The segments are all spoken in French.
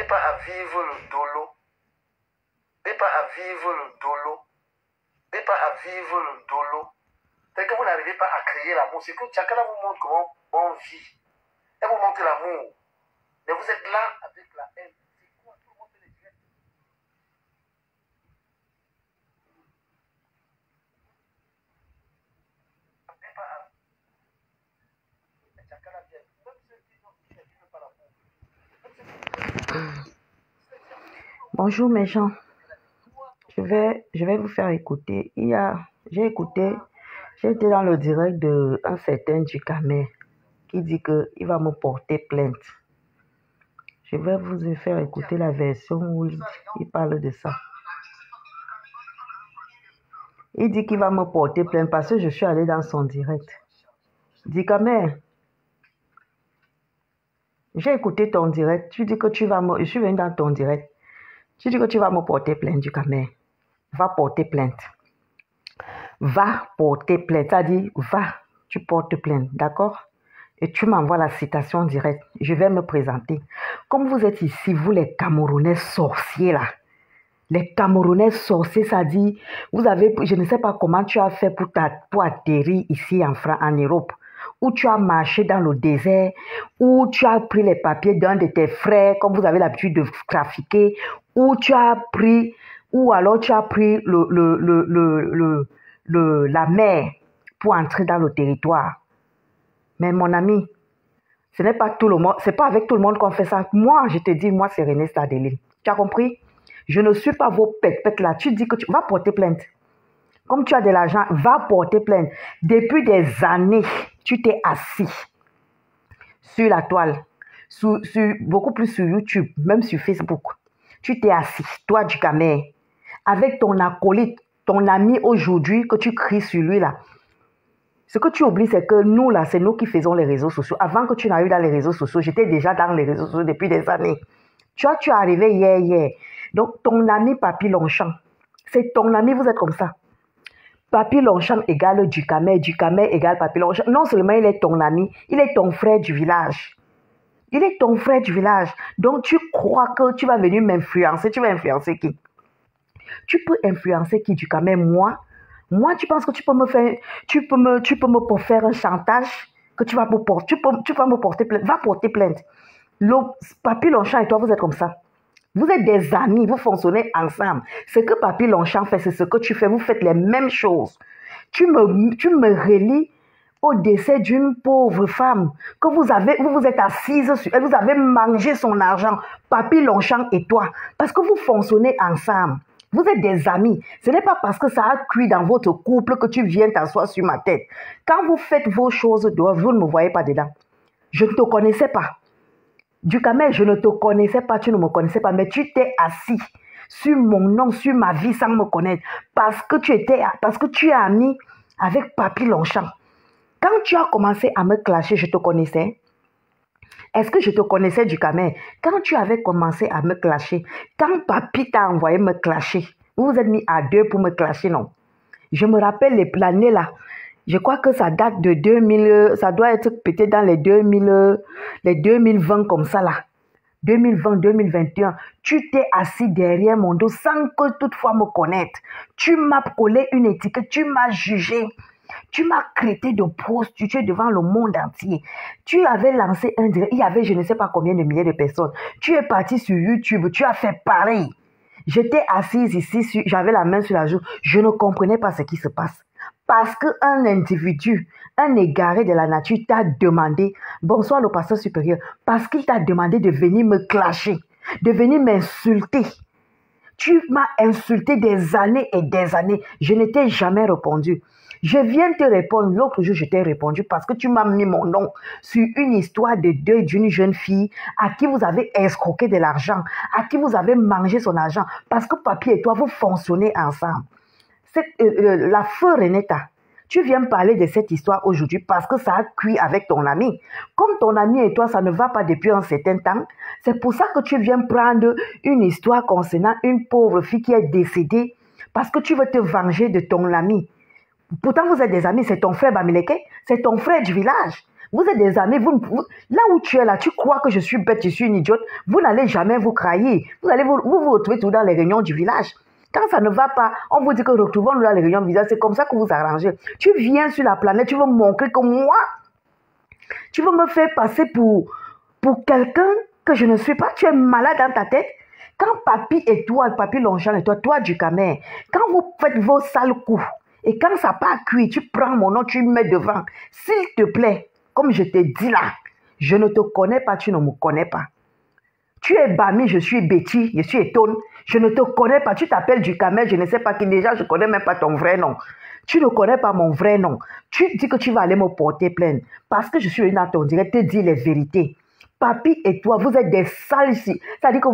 pas à vivre le dolo. Et pas à vivre le dolo. Et pas à vivre le dolo. C'est que vous n'arrivez pas à créer l'amour. C'est que chacun vous montre comment on vit. Elle vous montre l'amour. Mais vous êtes là avec la haine. C'est quoi? Tout le monde fait les directs. Et pas à... Mais chacun a bien. Même ceux qui ne vivent pas l'amour. Bonjour mes gens, je vais vous faire écouter. J'ai été dans le direct d'un certain Ducamel qui dit qu'il va me porter plainte. Je vais vous faire écouter la version où il parle de ça. Il dit qu'il va me porter plainte parce que je suis allé dans son direct. Ducamel, j'ai écouté ton direct. Tu dis que je suis venu dans ton direct. Tu dis que tu vas me porter plainte, Ducamel. Va porter plainte. Va porter plainte. Ça dit, va, tu portes plainte, d'accord? Et tu m'envoies la citation directe. Je vais me présenter. Comme vous êtes ici, vous les Camerounais sorciers là. Les Camerounais sorciers, ça dit, vous avez, je ne sais pas comment tu as fait pour atterrir ici en Europe. Où tu as marché dans le désert, où tu as pris les papiers d'un de tes frères, comme vous avez l'habitude de trafiquer, ou alors tu as pris la mer pour entrer dans le territoire. Mais mon ami, ce n'est pas tout le monde, c'est pas avec tout le monde qu'on fait ça. Moi, je te dis, moi, c'est René Stadeline. Tu as compris? Je ne suis pas vos pètes là. Tu dis que tu vas porter plainte. Comme tu as de l'argent, va porter plainte. Depuis des années, tu t'es assis sur la toile, beaucoup plus sur YouTube, même sur Facebook. Tu t'es assis, toi Ducamel, avec ton acolyte, ton ami aujourd'hui que tu cries sur lui là. Ce que tu oublies, c'est que nous là, c'est nous qui faisons les réseaux sociaux. Avant que tu n'arrives dans les réseaux sociaux, j'étais déjà dans les réseaux sociaux depuis des années. Tu es arrivé hier. Donc ton ami Papy Longchamp, c'est ton ami, vous êtes comme ça. Papy Longchamp égale Ducamel, Ducamel égale Papy Longchamp. Non seulement il est ton ami, il est ton frère du village. Il est ton frère du village. Donc tu crois que tu vas venir m'influencer. Tu vas influencer qui? Tu peux influencer qui, Ducamel? Moi, tu penses que tu peux me faire un chantage que tu vas me porter plainte. Va porter plainte. Papy Longchamp et toi, vous êtes comme ça. Vous êtes des amis, vous fonctionnez ensemble. Ce que Papy Longchamp fait, c'est ce que tu fais. Vous faites les mêmes choses. Tu me relis au décès d'une pauvre femme que vous êtes assise sur elle, vous avez mangé son argent, Papy Longchamp et toi, parce que vous fonctionnez ensemble. Vous êtes des amis. Ce n'est pas parce que ça a cuit dans votre couple que tu viens t'asseoir sur ma tête. Quand vous faites vos choses dehors, vous ne me voyez pas dedans. Je ne te connaissais pas. Ducamel, je ne te connaissais pas, tu ne me connaissais pas, mais tu t'es assis sur mon nom, sur ma vie sans me connaître, parce que tu es ami avec Papy Longchamp. Quand tu as commencé à me clasher, je te connaissais. Est-ce que je te connaissais, Ducamel? Quand tu avais commencé à me clasher, quand Papy t'a envoyé me clasher, vous vous êtes mis à deux pour me clasher, non? Je me rappelle l'année là. Je crois que ça date de 2000, ça doit être peut-être dans les 2020 comme ça là. 2020, 2021. Tu t'es assis derrière mon dos sans que toutefois me connaître. Tu m'as collé une étiquette, tu m'as jugé. Tu m'as traité de prostituée devant le monde entier. Tu avais lancé un direct, il y avait je ne sais pas combien de milliers de personnes. Tu es parti sur YouTube, tu as fait pareil. J'étais assise ici, j'avais la main sur la joue. Je ne comprenais pas ce qui se passe. Parce qu'un individu, un égaré de la nature t'a demandé, bonsoir le pasteur supérieur, parce qu'il t'a demandé de venir me clasher, de venir m'insulter. Tu m'as insulté des années et des années. Je ne t'ai jamais répondu. Je viens te répondre. L'autre jour, je t'ai répondu parce que tu m'as mis mon nom sur une histoire de deuil d'une jeune fille à qui vous avez escroqué de l'argent, à qui vous avez mangé son argent. Parce que Papy et toi, vous fonctionnez ensemble. La feu Renetta, tu viens me parler de cette histoire aujourd'hui parce que ça a cuit avec ton ami. Comme ton ami et toi, ça ne va pas depuis un certain temps, c'est pour ça que tu viens prendre une histoire concernant une pauvre fille qui est décédée parce que tu veux te venger de ton ami. Pourtant, vous êtes des amis, c'est ton frère Bamileke, c'est ton frère du village. Vous êtes des amis. Là où tu es là, tu crois que je suis bête, je suis une idiote. Vous n'allez jamais vous trahir. Vous allez vous retrouver tout dans les réunions du village. Quand ça ne va pas, on vous dit que retrouvons-nous dans les réunions du village. C'est comme ça que vous arrangez. Tu viens sur la planète, tu veux montrer que moi, tu veux me faire passer pour quelqu'un que je ne suis pas. Tu es malade dans ta tête. Quand Papi et toi, Papi Longchamp et toi Ducamel, quand vous faites vos sales coups, et quand ça n'a pas cuit, tu prends mon nom, tu me mets devant. S'il te plaît, comme je te dis là, je ne te connais pas, tu ne me connais pas. Tu es Bami, je suis Betty, je suis Etone. Je ne te connais pas, tu t'appelles Ducamel, je ne sais pas qui déjà, je ne connais même pas ton vrai nom. Tu ne connais pas mon vrai nom. Tu dis que tu vas aller me porter plainte parce que je suis une on dirait te dire les vérités. Papi et toi, vous êtes des sales ici. C'est-à-dire que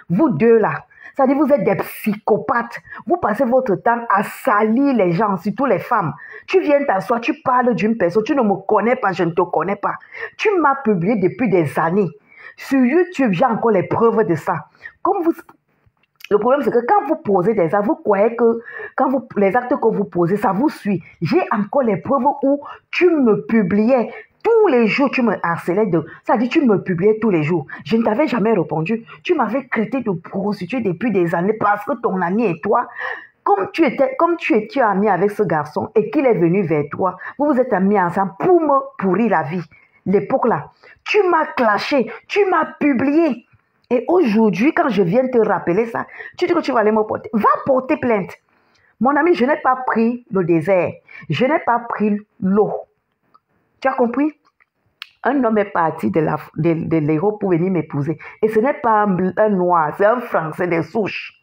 vous deux là, c'est-à-dire vous êtes des psychopathes. Vous passez votre temps à salir les gens, surtout les femmes. Tu viens t'asseoir, tu parles d'une personne, tu ne me connais pas, je ne te connais pas. Tu m'as publié depuis des années. Sur YouTube, j'ai encore les preuves de ça. Le problème, c'est que quand vous posez des actes, vous croyez que les actes que vous posez, ça vous suit. J'ai encore les preuves où tu me publiais. Tous les jours, tu me harcelais c'est-à-dire, tu me publiais tous les jours. Je ne t'avais jamais répondu. Tu m'avais traité de prostituée depuis des années parce que ton ami et toi, comme tu étais ami avec ce garçon et qu'il est venu vers toi, vous vous êtes amis ensemble pour me pourrir la vie. L'époque là, tu m'as clashé, tu m'as publié. Et aujourd'hui, quand je viens te rappeler ça, tu dis que tu vas aller me porter. Va porter plainte. Mon ami, je n'ai pas pris le désert. Je n'ai pas pris l'eau. Tu as compris? Un homme est parti de l'Europe pour venir m'épouser. Et ce n'est pas un noir, c'est un Français des souches.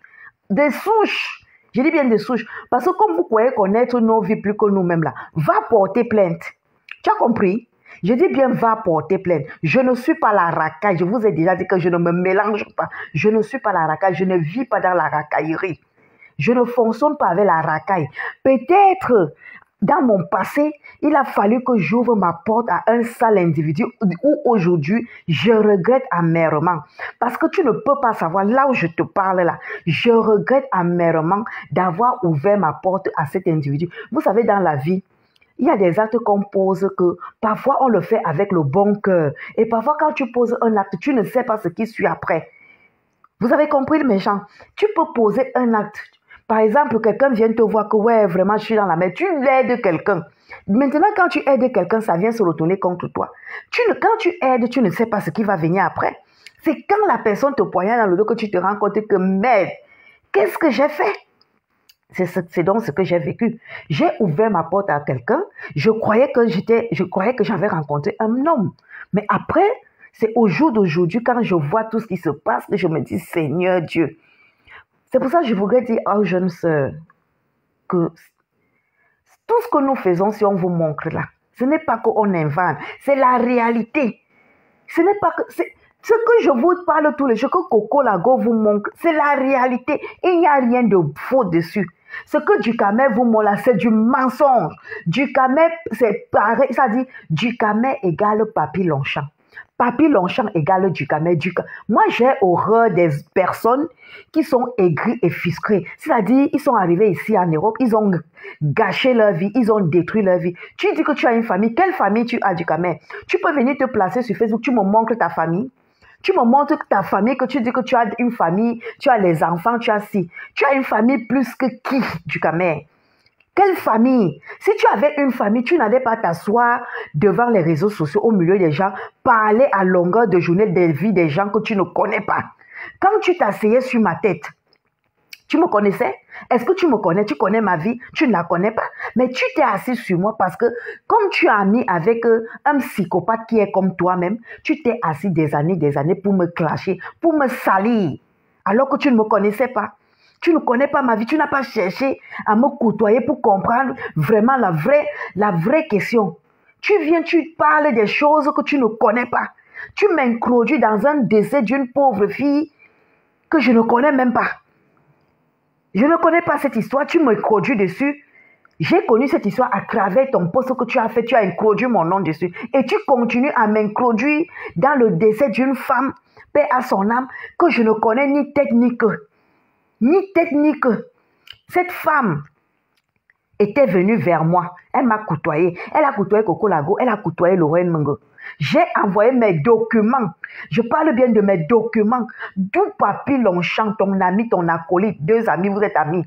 Des souches. Je dis bien des souches. Parce que comme vous croyez connaître nos vies plus que nous-mêmes là, va porter plainte. Tu as compris? Je dis bien va porter plainte. Je ne suis pas la racaille. Je vous ai déjà dit que je ne me mélange pas. Je ne suis pas la racaille. Je ne vis pas dans la racaillerie. Je ne fonctionne pas avec la racaille. Peut-être dans mon passé, il a fallu que j'ouvre ma porte à un sale individu où aujourd'hui, je regrette amèrement. Parce que tu ne peux pas savoir, là où je te parle là, je regrette amèrement d'avoir ouvert ma porte à cet individu. Vous savez, dans la vie, il y a des actes qu'on pose que parfois on le fait avec le bon cœur. Et parfois quand tu poses un acte, tu ne sais pas ce qui suit après. Vous avez compris mes gens? Tu peux poser un acte. Par exemple, quelqu'un vient te voir que ouais, vraiment je suis dans la merde. Tu aides quelqu'un. Maintenant, quand tu aides quelqu'un, ça vient se retourner contre toi. Quand tu aides, tu ne sais pas ce qui va venir après. C'est quand la personne te poignarde dans le dos que tu te rends compte que merde, qu'est-ce que j'ai fait? C'est donc ce que j'ai vécu. J'ai ouvert ma porte à quelqu'un. Je croyais que j'avais rencontré un homme. Mais après, c'est au jour d'aujourd'hui, quand je vois tout ce qui se passe, que je me dis, Seigneur Dieu. C'est pour ça que je voudrais dire aux jeunes sœurs que tout ce que nous faisons, si on vous montre là, ce n'est pas qu'on invente, c'est la réalité. Ce n'est pas que... Ce que je vous parle tous les jours, que Coco Lago vous montre, c'est la réalité. Il n'y a rien de faux dessus. Ce que Ducamel vous montre là, c'est du mensonge. Ducamel, c'est pareil, ça dit Ducamel égale Papi Longchamp. Papi Longchamp égale Ducamel. Moi, j'ai horreur des personnes qui sont aigries et fiscées. C'est-à-dire, ils sont arrivés ici en Europe, ils ont gâché leur vie, ils ont détruit leur vie. Tu dis que tu as une famille. Quelle famille tu as, Ducamel? Tu peux venir te placer sur Facebook, tu me montres ta famille. Tu me montres ta famille, que tu dis que tu as une famille, tu as les enfants, tu as ci. Tu as une famille plus que qui, Ducamel? Quelle famille? Si tu avais une famille, tu n'allais pas t'asseoir devant les réseaux sociaux au milieu des gens, parler à longueur de journée des vies des gens que tu ne connais pas. Quand tu t'asseyais sur ma tête, tu me connaissais? Est-ce que tu me connais? Tu connais ma vie? Tu ne la connais pas. Mais tu t'es assis sur moi parce que comme tu as mis avec un psychopathe qui est comme toi-même, tu t'es assis des années pour me clasher, pour me salir, alors que tu ne me connaissais pas. Tu ne connais pas ma vie, tu n'as pas cherché à me côtoyer pour comprendre vraiment la vraie question. Tu viens, tu parles des choses que tu ne connais pas. Tu m'introduis dans un décès d'une pauvre fille que je ne connais même pas. Je ne connais pas cette histoire, tu m'introduis dessus. J'ai connu cette histoire à travers ton post que tu as fait, tu as introduit mon nom dessus. Et tu continues à m'introduire dans le décès d'une femme, paix à son âme, que je ne connais ni tête ni queue. Ni tête ni queue. Cette femme était venue vers moi. Elle m'a côtoyé. Elle a côtoyé Coco Lago. Elle a côtoyé Lorraine Mengo. J'ai envoyé mes documents. Je parle bien de mes documents. D'où Papi Longchamp, ton ami, ton acolyte, 2 amis, vous êtes amis.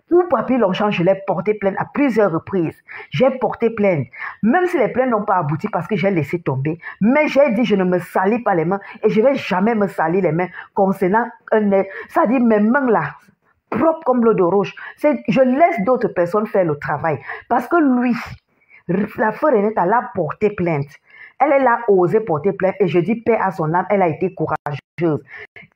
Où Papi Longchamp, je l'ai porté plainte à plusieurs reprises. J'ai porté plainte. Même si les plaintes n'ont pas abouti parce que j'ai laissé tomber. Mais j'ai dit, je ne me salis pas les mains et je ne vais jamais me salir les mains concernant un être. Ça dit, mes mains là, propres comme l'eau de roche. Je laisse d'autres personnes faire le travail. Parce que lui, la feu Renette, elle a porté plainte. Elle a osé porter plainte et je dis paix à son âme, elle a été courageuse.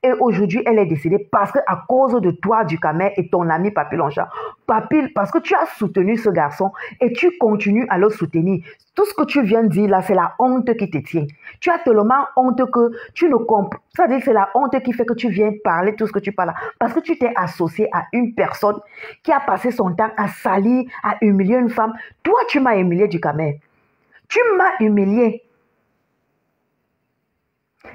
Et aujourd'hui, elle est décédée parce que à cause de toi, Ducamel, et ton ami Papi Longchamp. Papi, parce que tu as soutenu ce garçon et tu continues à le soutenir. Tout ce que tu viens de dire là, c'est la honte qui te tient. Tu as tellement honte que tu ne comprends. C'est-à-dire que c'est la honte qui fait que tu viens parler tout ce que tu parles là. Parce que tu t'es associé à une personne qui a passé son temps à salir, à humilier une femme. Toi, tu m'as humilié, Ducamel. Tu m'as humilié.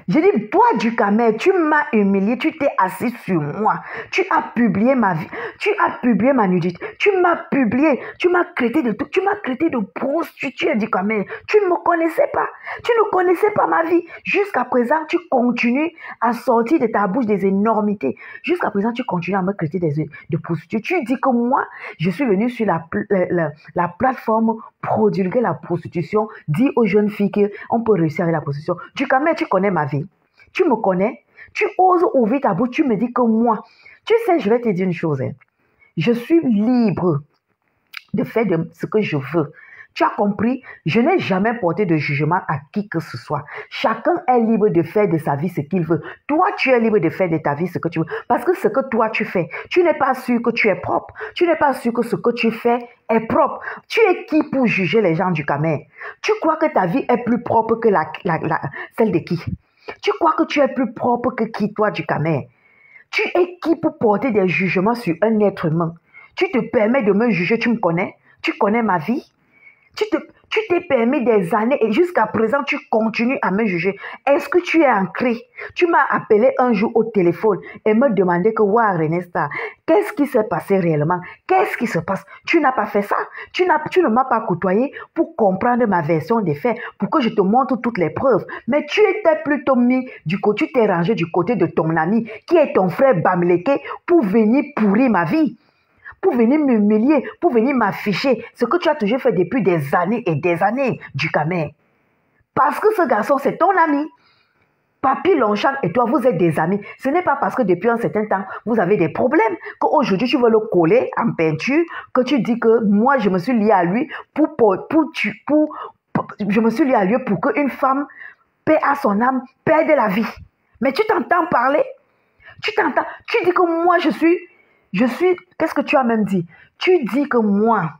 J'ai dit, toi, Ducamel, tu m'as humilié, tu t'es assis sur moi, tu as publié ma vie, tu as publié ma nudité, tu m'as publié, tu m'as traité de tout, tu m'as traité de prostituée, Ducamel. Tu ne me connaissais pas, tu ne connaissais pas ma vie. Jusqu'à présent, tu continues à sortir de ta bouche des énormités. Jusqu'à présent, tu continues à me traiter de prostituée. Tu dis que moi, je suis venue sur la plateforme prodiguer la prostitution, dis aux jeunes filles qu'on peut réussir avec la prostitution. Ducamel, tu connais ma vie. Tu me connais. Tu oses ouvrir ta bouche. Tu me dis que moi, tu sais, je vais te dire une chose. Hein. Je suis libre de faire ce que je veux. Tu as compris? Je n'ai jamais porté de jugement à qui que ce soit. Chacun est libre de faire de sa vie ce qu'il veut. Toi, tu es libre de faire de ta vie ce que tu veux. Parce que ce que toi, tu fais, tu n'es pas sûr que tu es propre. Tu n'es pas sûr que ce que tu fais est propre. Tu es qui pour juger les gens, Ducamel? Tu crois que ta vie est plus propre que celle de qui? Tu crois que tu es plus propre que qui, toi, Ducamel? Tu es qui pour porter des jugements sur un être humain? Tu te permets de me juger, tu me connais? Tu connais ma vie? Tu t'es permis des années et jusqu'à présent, tu continues à me juger. Est-ce que tu es ancré? Tu m'as appelé un jour au téléphone et me demandé que, ouais, Renesta, qu'est-ce qui s'est passé réellement? Qu'est-ce qui se passe? Tu n'as pas fait ça. Tu ne m'as pas côtoyé pour comprendre ma version des faits, pour que je te montre toutes les preuves. Mais tu étais plutôt mis du côté, tu t'es rangé du côté de ton ami, qui est ton frère Bamileke, pour venir pourrir ma vie. Pour venir m'humilier, pour venir m'afficher ce que tu as toujours fait depuis des années et des années, Ducamel. Parce que ce garçon, c'est ton ami. Papi Longchamp et toi, vous êtes des amis. Ce n'est pas parce que depuis un certain temps, vous avez des problèmes qu'aujourd'hui, tu veux le coller en peinture, que tu dis que moi, je me suis lié à lui je me suis lié à lui pour qu'une femme, paix à son âme, perde la vie. Mais tu t'entends parler? Tu dis que moi, je suis, qu'est-ce que tu as même dit? Tu dis que moi,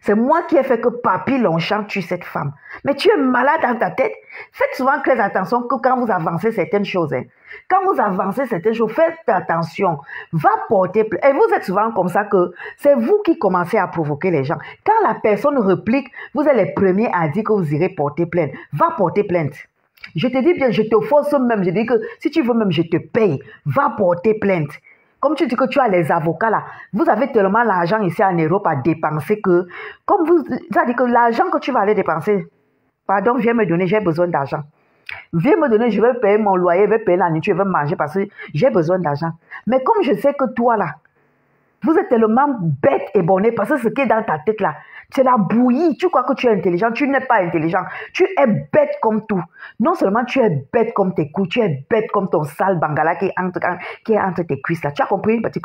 c'est moi qui ai fait que Papi Longchamp tue cette femme. Mais tu es malade dans ta tête. Faites souvent très attention que quand vous avancez certaines choses. Hein. Quand vous avancez certaines choses, faites attention. Va porter plainte. Et vous êtes souvent comme ça que c'est vous qui commencez à provoquer les gens. Quand la personne réplique, vous êtes les premiers à dire que vous irez porter plainte. Va porter plainte. Je te dis bien, je te force même. Je dis que si tu veux même, je te paye. Va porter plainte. Comme tu dis que tu as les avocats là, vous avez tellement l'argent ici en Europe à dépenser que, comme vous, ça dit que l'argent que tu vas aller dépenser, pardon, viens me donner, j'ai besoin d'argent. Viens me donner, je vais payer mon loyer, je vais payer la nourriture, je vais manger parce que j'ai besoin d'argent. Mais comme je sais que toi là, vous êtes tellement bête et bonnet parce que ce qui est dans ta tête là, c'est la bouillie. Tu crois que tu es intelligent, tu n'es pas intelligent. Tu es bête comme tout. Non seulement tu es bête comme tes couilles, tu es bête comme ton sale bangala qui est entre tes cuisses là. Tu as compris, petit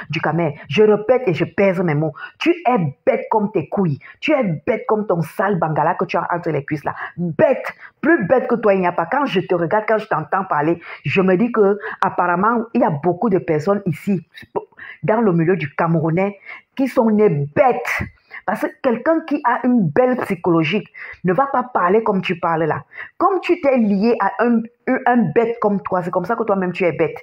Ducamel? Je répète et je pèse mes mots. Tu es bête comme tes couilles. Tu es bête comme ton sale bangala que tu as entre les cuisses là. Bête. Plus bête que toi, il n'y a pas. Quand je te regarde, quand je t'entends parler, je me dis que apparemment, il y a beaucoup de personnes ici, dans le milieu du Camerounais, qui sont nées bêtes. Parce que quelqu'un qui a une belle psychologique ne va pas parler comme tu parles là. Comme tu t'es lié à un bête comme toi, c'est comme ça que toi-même tu es bête.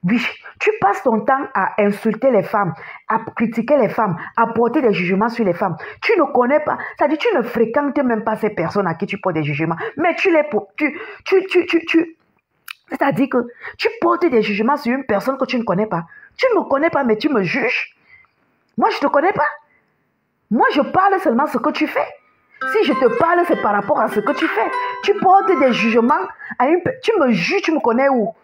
Oui, tu passes ton temps à insulter les femmes, à critiquer les femmes, à porter des jugements sur les femmes. Tu ne connais pas, c'est-à-dire tu ne fréquentes même pas ces personnes à qui tu portes des jugements. Mais tu les c'est-à-dire que tu portes des jugements sur une personne que tu ne connais pas. Tu ne me connais pas, mais tu me juges. Moi, je ne te connais pas. Moi, je parle seulement ce que tu fais. Si je te parle, c'est par rapport à ce que tu fais. Tu portes des jugements à une... Tu me juges, tu me connais où?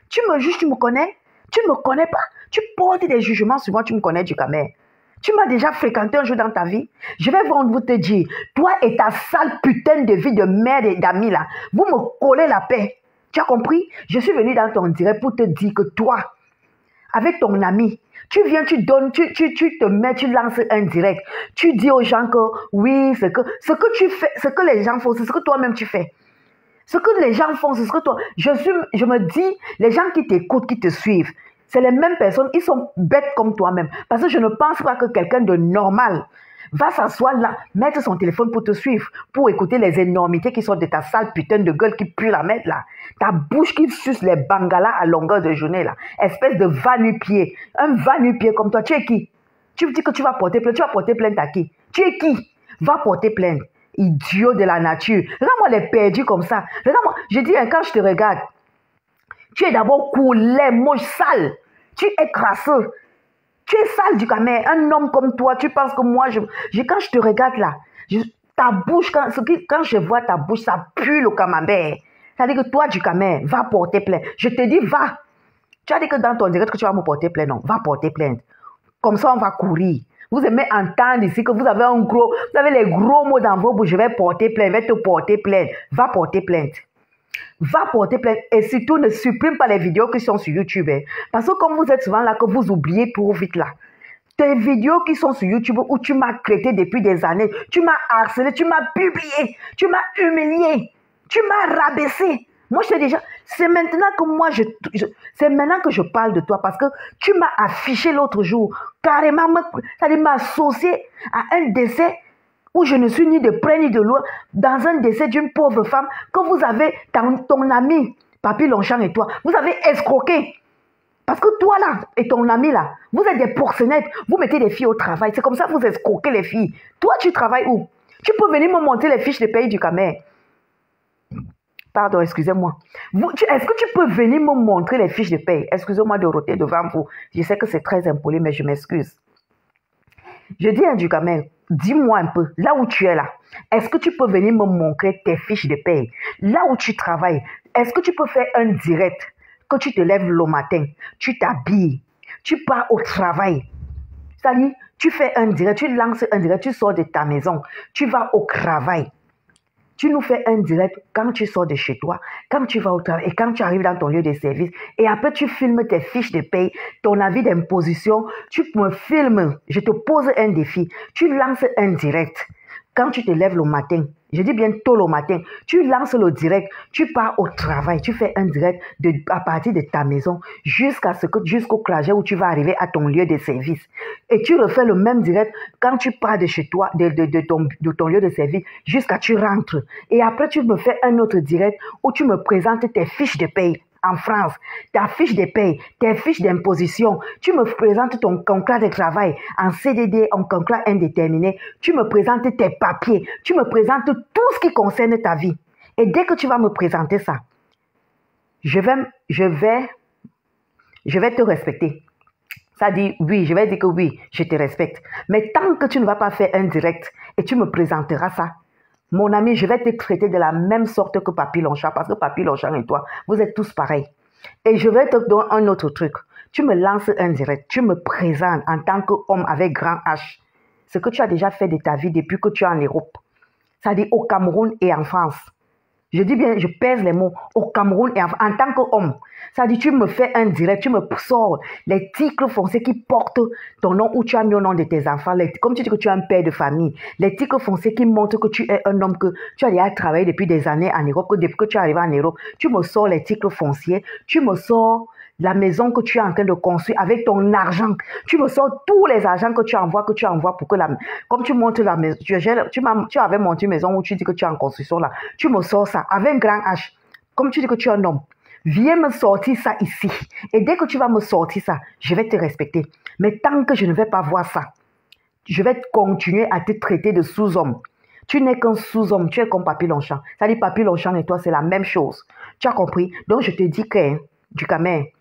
Tu me juges, tu me connais? Tu ne me connais pas. Tu portes des jugements sur moi, tu me connais du Camer. Tu m'as déjà fréquenté un jour dans ta vie. Je vais vous te dire, toi et ta sale putain de vie de merde et d'amis là, vous me collez la paix. Tu as compris? Je suis venu dans ton direct pour te dire que toi, avec ton ami, tu viens, tu donnes, tu te mets, tu lances un direct. Tu dis aux gens que oui, ce que tu fais, ce que les gens font, c'est ce que toi-même tu fais. Ce que les gens font, c'est ce que toi... Je me dis, les gens qui t'écoutent, qui te suivent, c'est les mêmes personnes, ils sont bêtes comme toi-même. Parce que je ne pense pas que quelqu'un de normal va s'asseoir là, mettre son téléphone pour te suivre, pour écouter les énormités qui sortent de ta sale putain de gueule qui pue la merde là. Ta bouche qui suce les bangalas à longueur de journée là. Espèce de va-nu-pied. Un va-nu-pied comme toi. Tu es qui? Tu me dis que tu vas porter plainte. Tu vas porter plainte à qui? Tu es qui? Va porter plainte. Idiot de la nature. Regarde-moi les perdus comme ça. Regarde-moi. Je dis, quand je te regarde, tu es d'abord coulé, moche, sale. Tu es crasseux. Tu es sale du Camer. Un homme comme toi, tu penses que moi, quand je te regarde là, ta bouche, quand je vois ta bouche, ça pue le camembert. C'est-à-dire que toi, du Camer, va porter plainte. Je te dis, va. Tu as dit que dans ton direct que tu vas me porter plainte. Non, va porter plainte. Comme ça, on va courir. Vous aimez entendre ici que vous avez les gros mots dans vos bouches. Je vais porter plainte, je vais te porter plainte. Va porter plainte. Va porter plainte. Et surtout, ne supprime pas les vidéos qui sont sur YouTube. Hein. Parce que comme vous êtes souvent là, que vous oubliez trop vite là. Tes vidéos qui sont sur YouTube où tu m'as traité depuis des années, tu m'as harcelé, tu m'as publié, tu m'as humilié, tu m'as rabaissé. Moi, je sais déjà, c'est maintenant que moi, c'est maintenant que je parle de toi parce que tu m'as affiché l'autre jour, carrément, m'associer à un décès où je ne suis ni de près ni de loin, dans un décès d'une pauvre femme que vous avez, ton ami, Papy Longchamp et toi, vous avez escroqué. Parce que toi là, et ton ami là, vous êtes des proxénètes, vous mettez des filles au travail, c'est comme ça que vous escroquez les filles. Toi, tu travailles où? Tu peux venir me montrer les fiches de paye du Camer. Pardon, excusez-moi. Est-ce que tu peux venir me montrer les fiches de paye? Excusez-moi de roter devant vous. Je sais que c'est très impoli, mais je m'excuse. Je dis à du Camer, dis-moi un peu, là où tu es là, est-ce que tu peux venir me montrer tes fiches de paye? Là où tu travailles, est-ce que tu peux faire un direct que tu te lèves le matin, tu t'habilles, tu pars au travail? C'est-à-dire, tu fais un direct, tu lances un direct, tu sors de ta maison, tu vas au travail. Tu nous fais un direct quand tu sors de chez toi, quand tu vas au travail et quand tu arrives dans ton lieu de service. Et après, tu filmes tes fiches de paye, ton avis d'imposition. Tu me filmes, je te pose un défi. Tu lances un direct. Quand tu te lèves le matin, je dis bien tôt le matin, tu lances le direct, tu pars au travail, tu fais un direct à partir de ta maison jusqu'au trajet où tu vas arriver à ton lieu de service. Et tu refais le même direct quand tu pars de chez toi, de ton lieu de service, jusqu'à tu rentres. Et après, tu me fais un autre direct où tu me présentes tes fiches de paye. En France, ta fiche de paye, tes fiches d'imposition, tu me présentes ton contrat de travail en CDD, en contrat indéterminé, tu me présentes tes papiers, tu me présentes tout ce qui concerne ta vie. Et dès que tu vas me présenter ça, je vais te respecter. Ça dit oui, je vais dire que oui, je te respecte. Mais tant que tu ne vas pas faire un direct et tu me présenteras ça, mon ami, je vais te traiter de la même sorte que Papy Longchamp, parce que Papy Longchamp et toi, vous êtes tous pareils. Et je vais te donner un autre truc. Tu me lances un direct, tu me présentes en tant qu'homme avec grand H, ce que tu as déjà fait de ta vie depuis que tu es en Europe. Ça dit au Cameroun et en France. Je dis bien, je pèse les mots, au Cameroun et en tant qu'homme. Ça dit, tu me fais un direct, tu me sors les titres fonciers qui portent ton nom où tu as mis le nom de tes enfants. Comme tu dis que tu es un père de famille. Les titres fonciers qui montrent que tu es un homme que tu as déjà travaillé depuis des années en Europe, que depuis que tu es arrivé en Europe, tu me sors les titres fonciers, tu me sors la maison que tu es en train de construire avec ton argent. Tu me sors tous les argents que tu envoies pour que comme tu montes la maison, tu avais monté une maison où tu dis que tu es en construction là. Tu me sors ça avec un grand H. Comme tu dis que tu es un homme. Viens me sortir ça ici. Et dès que tu vas me sortir ça, je vais te respecter. Mais tant que je ne vais pas voir ça, je vais continuer à te traiter de sous-homme. Tu n'es qu'un sous-homme, tu es comme Papy Longchamp. Ça dit Papy Longchamp et toi, c'est la même chose. Tu as compris? Donc je te dis que, du Camer,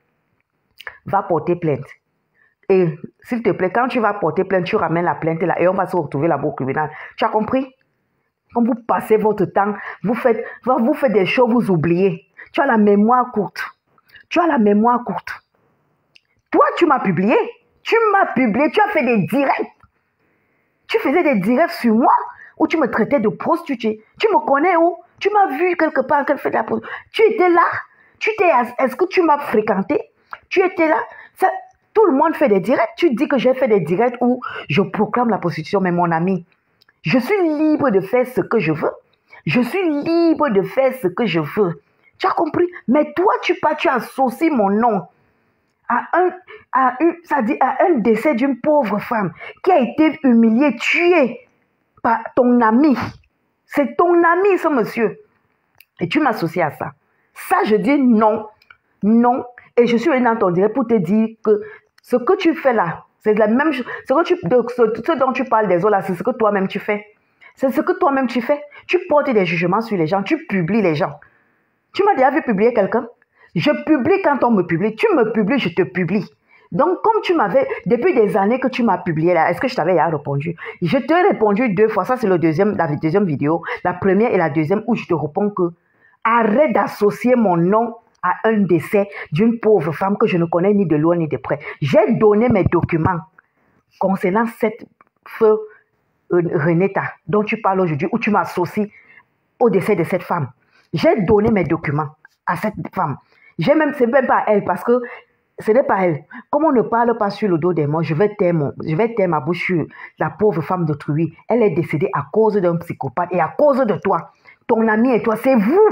va porter plainte. Et s'il te plaît, quand tu vas porter plainte, tu ramènes la plainte là et on va se retrouver là-bas au tribunal. Tu as compris? Quand vous passez votre temps, vous faites des choses, vous oubliez. Tu as la mémoire courte. Tu as la mémoire courte. Toi, tu m'as publié. Tu m'as publié. Tu as fait des directs. Tu faisais des directs sur moi où tu me traitais de prostituée. Tu me connais où? Tu m'as vu quelque part qu'elle fait de la prostitution. Tu étais là. Est-ce que tu m'as fréquenté? Tu étais là. Tout le monde fait des directs. Tu dis que j'ai fait des directs où je proclame la prostitution. Mais mon ami, je suis libre de faire ce que je veux. Je suis libre de faire ce que je veux. Tu as compris? Mais toi, tu associes mon nom à un décès d'une pauvre femme qui a été humiliée, tuée par ton ami. C'est ton ami, ce monsieur. Et tu m'associes à ça. Ça, je dis non. Non. Et je suis venue dans ton direct pour te dire que ce que tu fais là, c'est la même chose. Ce dont tu parles des autres là, c'est ce que toi-même tu fais. C'est ce que toi-même tu fais. Tu portes des jugements sur les gens. Tu publies les gens. Tu m'as déjà vu publier quelqu'un? Je publie quand on me publie. Tu me publies, je te publie. Donc, comme tu m'avais, depuis des années que tu m'as publié là, est-ce que je t'avais répondu? Je t'ai répondu 2 fois. Ça, c'est la deuxième vidéo. La première et la deuxième où je te réponds que arrête d'associer mon nom à un décès d'une pauvre femme que je ne connais ni de loin ni de près. J'ai donné mes documents concernant cette feu Reneta dont tu parles aujourd'hui, où tu m'associes au décès de cette femme. J'ai donné mes documents à cette femme. C'est même pas elle parce que ce n'est pas elle. Comme on ne parle pas sur le dos des morts, je vais taire ma bouche sur la pauvre femme d'autrui. Elle est décédée à cause d'un psychopathe et à cause de toi. Ton ami et toi, c'est vous.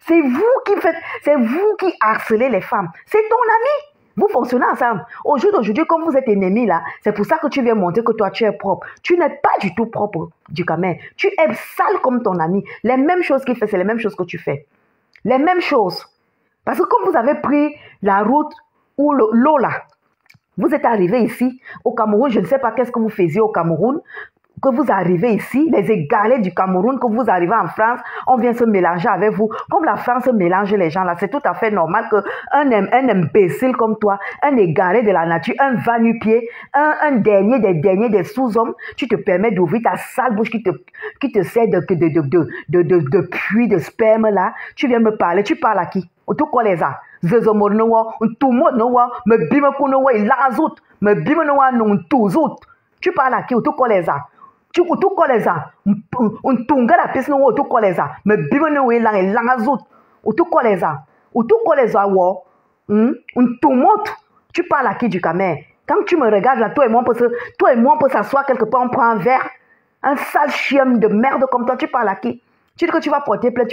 C'est vous qui harcelez les femmes. C'est ton ami. Vous fonctionnez ensemble. Au jour d'aujourd'hui, comme vous êtes ennemis là, c'est pour ça que tu viens montrer que toi, tu es propre. Tu n'es pas du tout propre, du Cameroun. Tu es sale comme ton ami. Les mêmes choses qu'il fait, c'est les mêmes choses que tu fais. Les mêmes choses. Parce que comme vous avez pris la route ou l'eau là, vous êtes arrivé ici, au Cameroun, je ne sais pas qu'est-ce que vous faisiez au Cameroun, que vous arrivez ici, les égarés du Cameroun, que vous arrivez en France, on vient se mélanger avec vous. Comme la France mélange les gens là, c'est tout à fait normal qu'un imbécile comme toi, un égaré de la nature, un va-nu-pied, un dernier des sous-hommes, tu te permets d'ouvrir ta sale bouche qui te sert de puits de sperme là. Tu viens me parler, tu parles à qui? Tout quoi les a? Zezomornoa, tout le monde me bime kunoa, il lazout, me bime noa non tout zout. Tu parles à qui? Tout quoi les a? Tu tout koleza un tunga la piste no tout koleza me bibo no we lang langazout ou tout koleza wo un tumot. Tu parles à qui du Cameroun? Quand tu me regardes là, toi et moi on peut s'asseoir quelque part, on prend un verre. Un sale chien de merde comme toi, tu parles à qui? Tu dis que tu vas porter plainte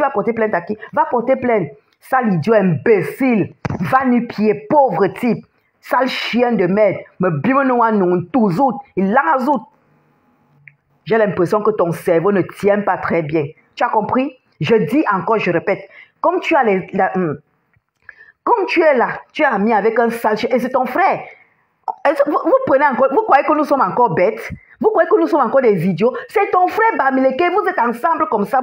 à qui? Va porter plainte. Sale idiot, imbécile, va nu-pied, pauvre type, sale chien de merde, me bibo no non tout il langazout. J'ai l'impression que ton cerveau ne tient pas très bien. Tu as compris? Je dis encore, je répète. Comme tu es là, tu es ami avec un sale chien et c'est ton frère. Vous croyez que nous sommes encore bêtes? Vous croyez que nous sommes encore des idiots? C'est ton frère Bamileke, vous êtes ensemble comme ça.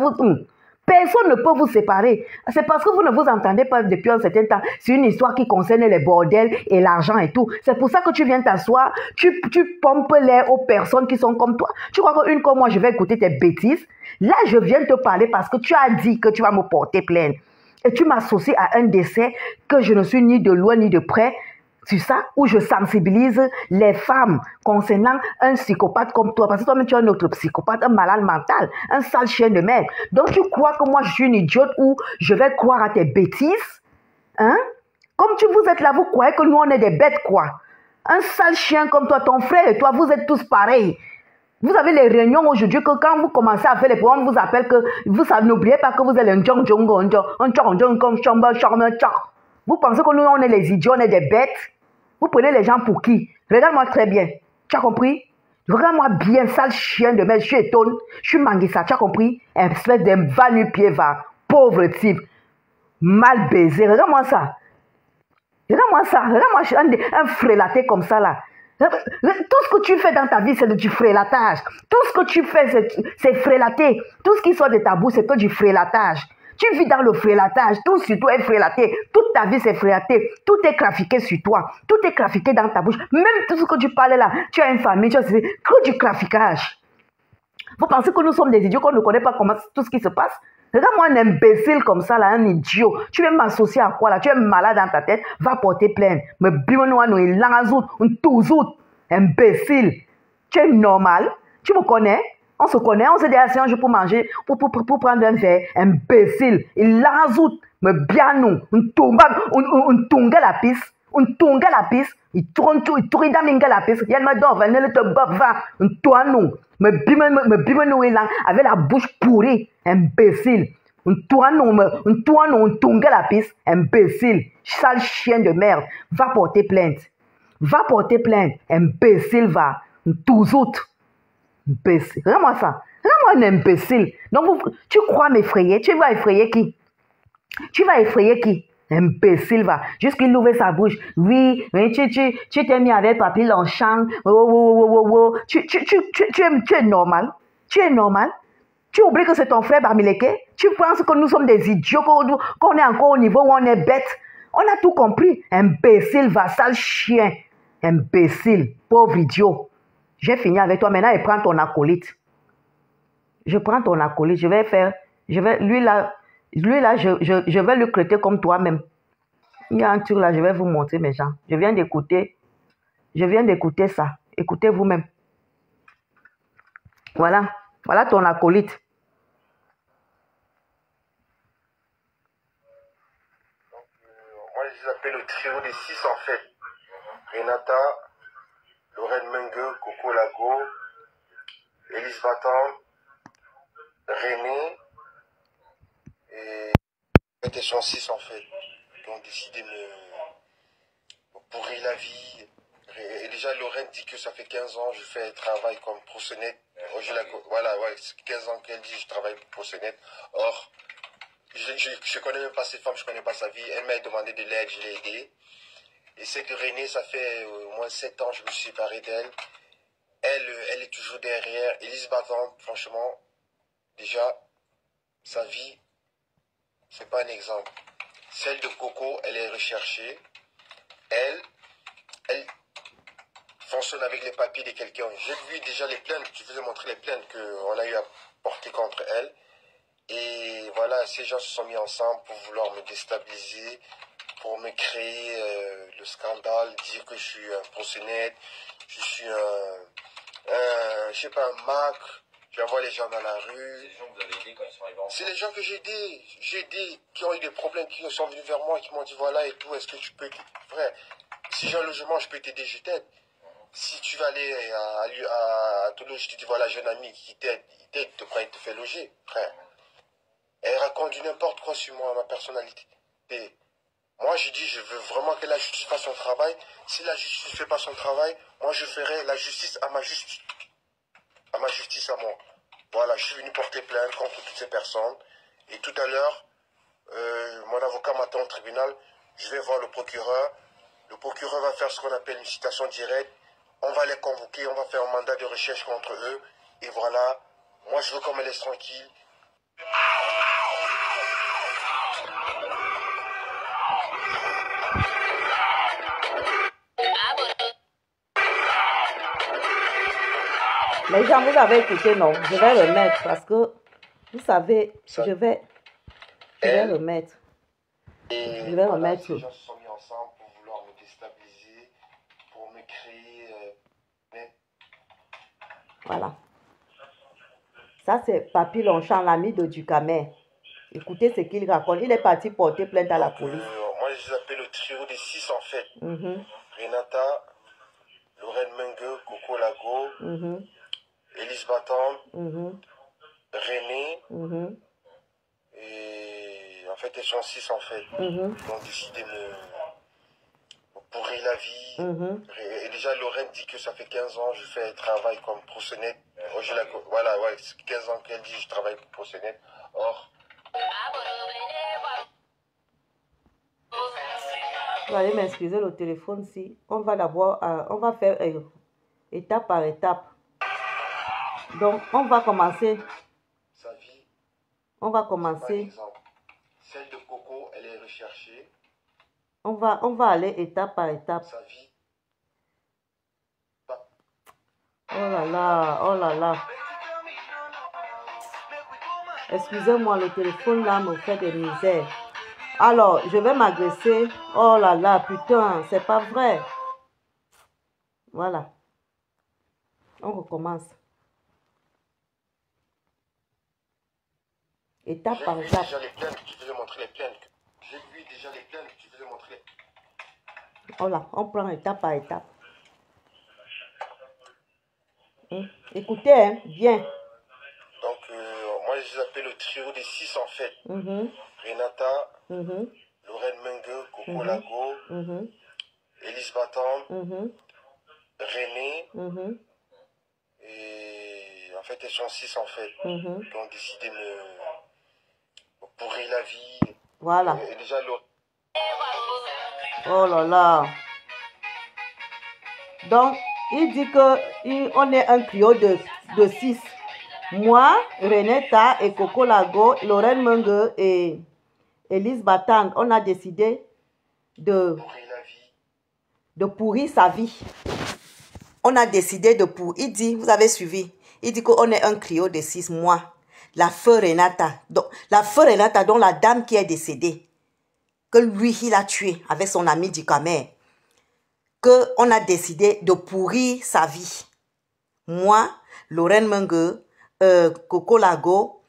Personne ne peut vous séparer. C'est parce que vous ne vous entendez pas depuis un certain temps. C'est une histoire qui concerne les bordels et l'argent et tout. C'est pour ça que tu viens t'asseoir, tu pompes l'air aux personnes qui sont comme toi. Tu crois qu'une comme moi, je vais écouter tes bêtises? Là, je viens te parler parce que tu as dit que tu vas me porter plainte. Et tu m'associes à un décès que je ne suis ni de loin ni de près. C'est ça où je sensibilise les femmes concernant un psychopathe comme toi. Parce que toi-même, tu es un autre psychopathe, un malade mental, un sale chien de merde. Donc, tu crois que moi, je suis une idiote ou je vais croire à tes bêtises? Hein? Comme vous êtes là, vous croyez que nous, on est des bêtes, quoi? Un sale chien comme toi, ton frère et toi, vous êtes tous pareils. Vous avez les réunions aujourd'hui que quand vous commencez à faire les programmes, on vous appelle que vous n'oubliez pas que vous êtes un djong Vous pensez que nous, on est les idiots, on est des bêtes? Vous prenez les gens pour qui? Regarde-moi très bien. Tu as compris? Regarde-moi bien, sale chien de merde. Je suis étonne. Je suis Manguissa. Tu as compris? Espèce de va-nu-pied va. Pauvre type. Mal baisé. Regarde-moi ça. Regarde-moi ça. Regarde-moi un frélaté comme ça là. Tout ce que tu fais dans ta vie, c'est du frélatage. Tout ce que tu fais, c'est frélaté. Tout ce qui sort de ta bouche, c'est que du frélatage. Tu vis dans le frélatage. Tout sur toi est frélaté. Toute ta vie, c'est frélaté. Tout est trafiqué sur toi. Tout est trafiqué dans ta bouche. Même tout ce que tu parles là, tu as une famille, tu as que du traficage. Vous pensez que nous sommes des idiots, qu'on ne connaît pas comment tout ce qui se passe? Regarde-moi un imbécile comme ça, là, un idiot. Tu veux m'associer à quoi, là? Tu es malade dans ta tête? Va porter plainte. Me bimenoua nous il langazout, un touzout. Imbécile. Tu es normal? Tu me connais? On se connaît, on s'est dit assez un jour pour manger, pour prendre un verre. Imbécile. Il langazout, me bianou, un tunga la piste. Un tunga la piste. Il tourne tout, il tourne dans la piste. Il y a une dent, il te va, un toi nous. Me bimeno là avec la bouche pourrie, imbécile. Un tunga la piste, imbécile. Sale chien de merde. Va porter plainte. Va porter plainte, imbécile, va. Tous autres. Imbécile. Regarde-moi ça. Regarde-moi un imbécile. Donc, tu crois m'effrayer? Tu vas effrayer qui? Tu vas effrayer qui? Imbécile, va. Jusqu'il ouvre sa bouche. Oui, mais tu t'es mis avec Papy Longchamp. Tu es normal. Tu es normal. Tu oublies que c'est ton frère Bamileke. Tu penses que nous sommes des idiots, qu'on est encore au niveau où on est bête. On a tout compris. Imbécile, va, sale chien. Imbécile, pauvre idiot. J'ai fini avec toi. Maintenant, je prends ton acolyte. Je prends ton acolyte. Lui là, je vais le traiter comme toi-même. Il y a un truc là, je vais vous montrer, mes gens. Je viens d'écouter ça. Écoutez vous-même. Voilà. Voilà ton acolyte. Moi, je les appelle le trio des 6 en fait. Renata, Lorraine Mengue, Coco Lago, Élise Batan, René et ils sont 6 en fait. Qui ont décidé de me pourrir la vie. Et déjà, Lorraine dit que ça fait 15 ans que je fais un travail comme proxénète. Voilà, ouais, 15 ans qu'elle dit que je travaille pour proxénète. Or, je connais même pas cette femme, je connais pas sa vie. Elle m'a demandé de l'aide, je l'ai aidée. Et c'est que René, ça fait au moins 7 ans que je me suis séparé d'elle. Elle est toujours derrière. Élise Batan, franchement, déjà, sa vie, c'est pas un exemple. Celle de Coco, elle est recherchée. Elle fonctionne avec les papiers de quelqu'un. J'ai vu déjà les plaintes, je vous ai montré les plaintes qu'on a eu à porter contre elle. Et voilà, ces gens se sont mis ensemble pour vouloir me déstabiliser, pour me créer le scandale, dire que je suis un proxénète, je suis je sais pas, un macre, j'envoie les gens dans la rue. C'est les gens que vous avez aidés quand ils sont arrivés en France. C'est les gens que j'ai aidés, qui ont eu des problèmes, qui sont venus vers moi, qui m'ont dit voilà et tout, est-ce que tu peux... Frère, si j'ai un logement, je peux t'aider, je t'aide. Si tu vas aller à Toulouse, je te dis voilà, j'ai un ami qui t'aide, il te fait loger, frère. Elle raconte du n'importe quoi sur moi, ma personnalité. Et moi, je dis, je veux vraiment que la justice fasse son travail. Si la justice ne fait pas son travail, moi, je ferai la justice à ma justice. À ma justice à moi. Voilà, je suis venu porter plainte contre toutes ces personnes. Et tout à l'heure, mon avocat m'attend au tribunal. Je vais voir le procureur. Le procureur va faire ce qu'on appelle une citation directe. On va les convoquer, on va faire un mandat de recherche contre eux. Et voilà, moi, je veux qu'on me laisse tranquille. Les gens, vous avez écouté, non? Je vais remettre parce que, vous savez, je vais remettre. Je vais remettre. Les gens se sont mis ensemble pour vouloir me déstabiliser, pour me créer... Voilà. Ça, c'est Papy Longchamp, l'ami de Ducamer. Écoutez ce qu'il raconte. Il est parti porter plainte à la police. Moi, je les appelle le trio des 6 en fait. Renata, Lorraine Mengue, Coco Lago, Élise Batan, René, et en fait, elles sont 6 en fait. Ils ont décidé de me pourrir la vie. Et déjà, Lorraine dit que ça fait 15 ans que je fais un travail comme proxénète. Voilà, ouais, 15 ans qu'elle dit que je travaille pour proxénète. Or, vous allez m'excuser le téléphone si on va d'abord, on va faire étape par étape. Donc, on va commencer. sa vie, On va commencer. Celle de Coco, elle est recherchée. On va aller étape par étape. Sa vie. Oh là là, oh là là. Excusez-moi, le téléphone là me fait des misères. Alors, je vais m'agresser. Oh là là, putain, c'est pas vrai. Voilà. On recommence. Étape par étape. J'ai vu déjà les plaintes, je vais te montrer les plaintes. J'ai vu déjà les plaintes, je vais te montrer. Voilà, on prend étape par étape. Écoutez, hein, bien. Donc, moi, je les appelle le trio des 6 en fait. Renata, Lorraine Mengue, Coco Lago, Elise Battant, René. Et en fait, elles sont 6 en fait. Qui ont décidé de me pourrir la vie. Voilà. Et déjà, l'autre. Oh là là. Donc, il dit qu'on est un trio de 6. Moi, Renata et Coco Lago, Lorraine Mengue et Elise Batang, on a décidé de pourrir sa vie. On a décidé de pourrir. Il dit, vous avez suivi, il dit qu'on est un trio de 6. Moi, la feu Renata, dont la dame qui est décédée, que lui, il a tué avec son ami Dikamer, qu'on a décidé de pourrir sa vie. Moi, Lorraine Mengue, Coco Lago,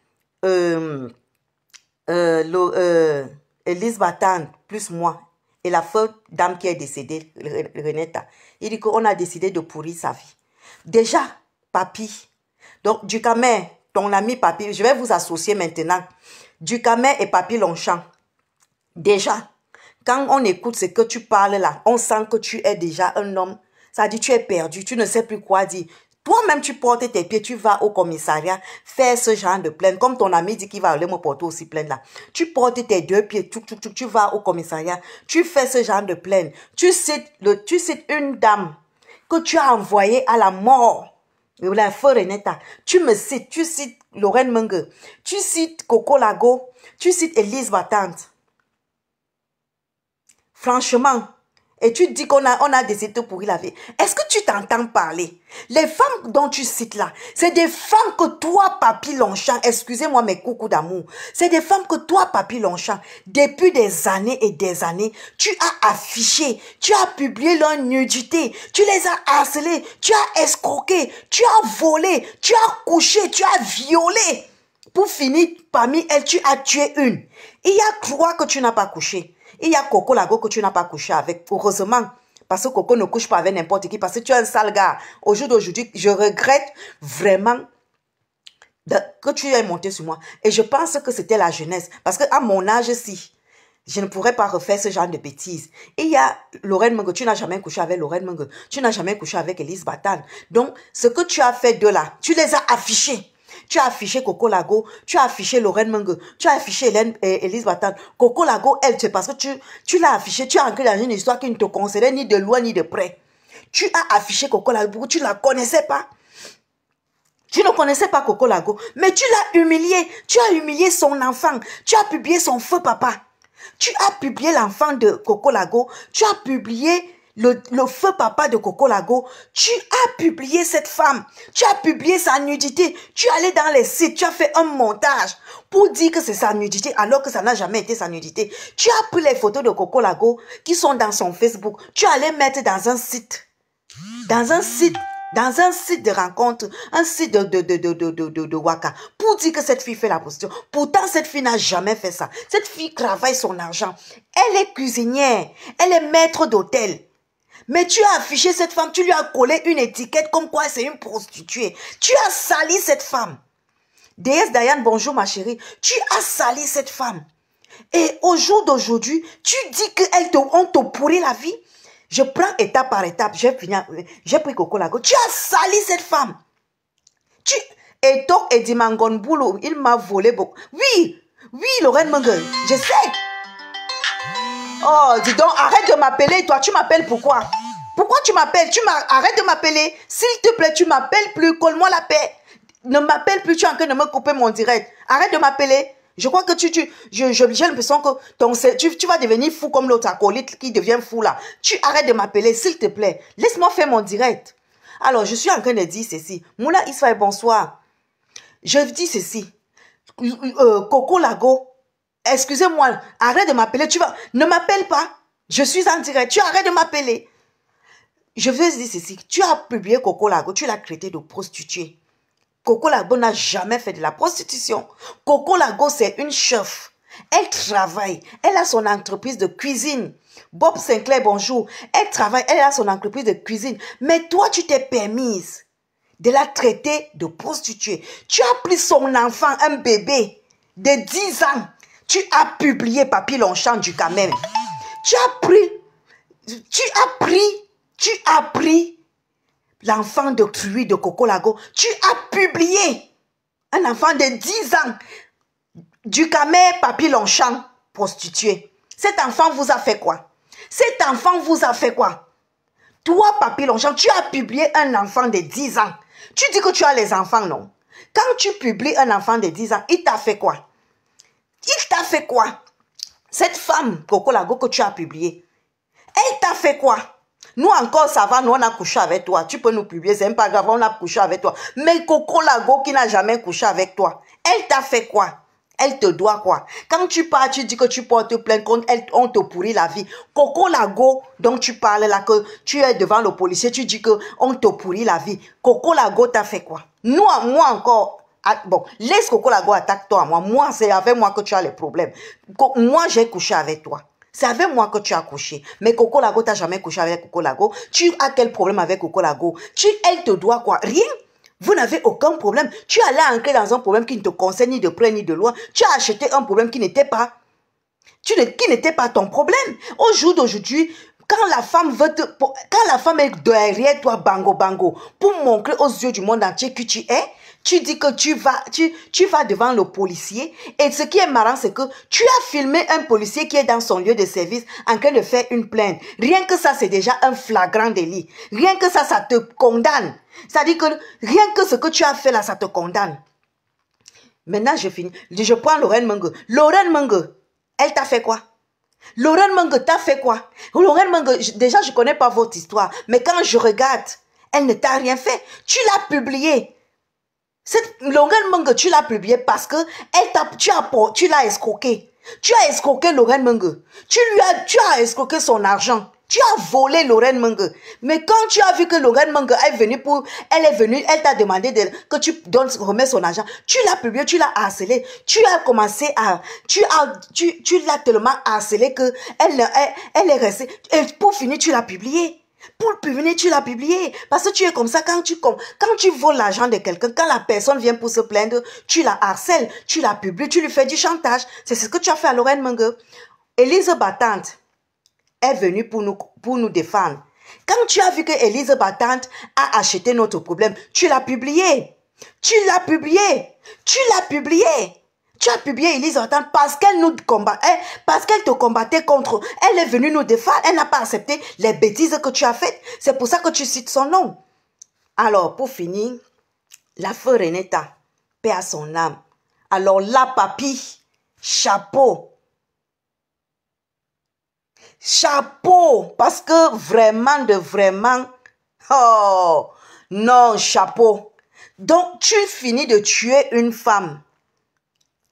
Elise Batang, plus moi, et la feu dame qui est décédée, Renata. Il dit qu'on a décidé de pourrir sa vie. Déjà, Papi, donc Dikamer, ton ami Papi, je vais vous associer maintenant. Dikamer et Papi Longchamp. Déjà, quand on écoute ce que tu parles là, on sent que tu es déjà un homme. Ça dit, tu es perdu, tu ne sais plus quoi dire. Toi-même, tu portes tes pieds, tu vas au commissariat faire ce genre de plainte. Comme ton ami dit qu'il va aller me porter aussi plainte là. Tu portes tes 2 pieds, tu vas au commissariat, tu fais ce genre de plainte. Tu cites une dame que tu as envoyée à la mort. La feu Renata, tu cites Lorraine Mengue, tu cites Coco Lago, tu cites Elise Batante. Franchement, et tu dis qu'on a décidé de pourrir la vie. Est-ce que tu t'entends parler? Les femmes dont tu cites là, c'est des femmes que toi, Papi Longchamp, excusez-moi mes coucous d'amour, c'est des femmes que toi, Papi Longchamp, depuis des années et des années, tu as affiché, tu as publié leur nudité, tu les as harcelées, tu as escroqué, tu as volé, tu as couché, tu as violé. Pour finir, parmi elles, tu as tué une. Il y a 3 que tu n'as pas couché. Il y a Coco Lago que tu n'as pas couché avec. Heureusement, parce que Coco ne couche pas avec n'importe qui, parce que tu es un sale gars. Au jour d'aujourd'hui, je regrette vraiment que tu aies monté sur moi. Et je pense que c'était la jeunesse. Parce qu'à mon âge, si, je ne pourrais pas refaire ce genre de bêtises. Il y a Lorraine Mengue, tu n'as jamais couché avec Lorraine Mengue. Tu n'as jamais couché avec Elise Batang. Donc, ce que tu as fait de là, tu les as affichés. Tu as affiché Coco Lago, tu as affiché Lorraine Mengue, tu as affiché Elise Batang. Coco Lago, elle, c'est parce que tu l'as affiché, tu as ancré dans une histoire qui ne te concernait ni de loin ni de près. Tu as affiché Coco Lago, tu ne la connaissais pas. Tu ne connaissais pas Coco Lago, mais tu l'as humilié. Tu as humilié son enfant. Tu as publié son feu papa. Tu as publié l'enfant de Coco Lago. Tu as publié le feu papa de Coco Lago. Tu as publié cette femme. Tu as publié sa nudité. Tu es allé dans les sites. Tu as fait un montage pour dire que c'est sa nudité alors que ça n'a jamais été sa nudité. Tu as pris les photos de Coco Lago qui sont dans son Facebook. Tu es allé mettre dans un site. Dans un site de rencontre, un site de Waka, pour dire que cette fille fait la prostitution. Pourtant, cette fille n'a jamais fait ça. Cette fille travaille son argent. Elle est cuisinière. Elle est maître d'hôtel. Mais tu as affiché cette femme, tu lui as collé une étiquette comme quoi c'est une prostituée. Tu as sali cette femme. Déesse Diane, bonjour ma chérie. Tu as sali cette femme. Et au jour d'aujourd'hui, tu dis qu'on te pourrit la vie. Je prends étape par étape. J'ai pris Coco Lago. Tu as sali cette femme. Et donc, Eddie Mangonboulou, il m'a volé beaucoup. Oui, Lorraine Mengue, je sais. Oh, dis donc, arrête de m'appeler. Toi, tu m'appelles pourquoi? Pourquoi tu m'appelles? Arrête de m'appeler. S'il te plaît, tu m'appelles plus. Colle-moi la paix. Ne m'appelle plus. Tu es en train de me couper mon direct. Arrête de m'appeler. Je crois que j'ai l'impression que tu vas devenir fou comme l'autre acolyte qui devient fou là. Tu arrêtes de m'appeler, s'il te plaît. Laisse-moi faire mon direct. Alors, je suis en train de dire ceci. Moula Israël, bonsoir. Je dis ceci. Coco Lago, excusez-moi, arrête de m'appeler. Ne m'appelle pas. Je suis en direct. Tu arrêtes de m'appeler. Je veux dire ceci. Tu as publié Coco Lago, tu l'as traité de prostituée. Coco Lago n'a jamais fait de la prostitution. Coco Lago, c'est une chef. Elle travaille. Elle a son entreprise de cuisine. Bob Sinclair, bonjour. Elle travaille. Elle a son entreprise de cuisine. Mais toi, tu t'es permise de la traiter de prostituée. Tu as pris son enfant, un bébé de 10 ans. Tu as publié Papy Longchamp du Cameroun. Tu as pris l'enfant de Truy de Coco Lago. Tu as publié un enfant de 10 ans du Cameroun, Papy Longchamp, prostitué. Cet enfant vous a fait quoi? Cet enfant vous a fait quoi? Toi, Papy Longchamp, tu as publié un enfant de 10 ans. Tu dis que tu as les enfants, non? Quand tu publies un enfant de 10 ans, il t'a fait quoi? Il t'a fait quoi? Cette femme, Coco Lago, que tu as publiée, elle t'a fait quoi? Nous encore, ça va, nous on a couché avec toi. Tu peux nous publier, c'est même pas grave, on a couché avec toi. Mais Coco Lago qui n'a jamais couché avec toi, elle t'a fait quoi? Elle te doit quoi? Quand tu pars, tu dis que tu portes plainte contre elle, on te pourrit la vie. Coco Lago, dont tu parles là, que tu es devant le policier, tu dis que on te pourrit la vie. Coco Lago t'a fait quoi? Nous, moi encore, bon, laisse Coco Lago attaque toi. Moi, c'est avec moi que tu as les problèmes. Moi, j'ai couché avec toi. C'est avec moi que tu as couché. Mais Coco Lago, tu n'as jamais couché avec Coco Lago. Tu as quel problème avec Coco Lago? Elle te doit quoi? Rien. Vous n'avez aucun problème. Tu allais entrer dans un problème qui ne te concerne ni de près ni de loin. Tu as acheté un problème qui n'était pas. Qui n'était pas ton problème. Au jour d'aujourd'hui, quand la femme est derrière toi, bango, bango, pour montrer aux yeux du monde entier qui tu es, tu dis que tu vas devant le policier. Et ce qui est marrant, c'est que tu as filmé un policier qui est dans son lieu de service en train de faire une plainte. Rien que ça, c'est déjà un flagrant délit. Rien que ça te condamne. C'est-à-dire que rien que ce que tu as fait là, ça te condamne. Maintenant, je finis. Je prends Lorraine Mengue. Lorraine Mengue, elle t'a fait quoi? Lorraine Mengue t'a fait quoi? Lorraine Mengue, déjà, je ne connais pas votre histoire. Mais quand je regarde, elle ne t'a rien fait. Tu l'as publié. Cette Lorraine Mengue, tu l'as publié parce que tu l'as escroqué. Tu as escroqué Lorraine Mengue. Tu as escroqué son argent. Tu as volé Lorraine Mengue. Mais quand tu as vu que Lorraine Mengue est venue elle t'a demandé que tu remets son argent. Tu l'as publié, tu l'as harcelé. Tu as commencé à, tu l'as tellement harcelé que elle est restée. Et pour finir, tu l'as publié. Pour finir, tu l'as publié. Parce que tu es comme ça, quand tu voles l'argent de quelqu'un, quand la personne vient pour se plaindre, tu la harcèles, tu la publies, tu lui fais du chantage. C'est ce que tu as fait à Lorraine Mengue. Élise Battante est venue pour nous défendre. Quand tu as vu que Élise Battante a acheté notre problème, tu l'as publié. Tu l'as publié. Tu l'as publié. Tu as publié Élise Battante parce qu'elle nous combattait, parce qu'elle te combattait contre. Elle est venue nous défendre. Elle n'a pas accepté les bêtises que tu as faites. C'est pour ça que tu cites son nom. Alors, pour finir, la feu Renetta, paix à son âme. Alors là, papy, chapeau. Chapeau, parce que vraiment, oh, non, chapeau. Donc, tu finis de tuer une femme.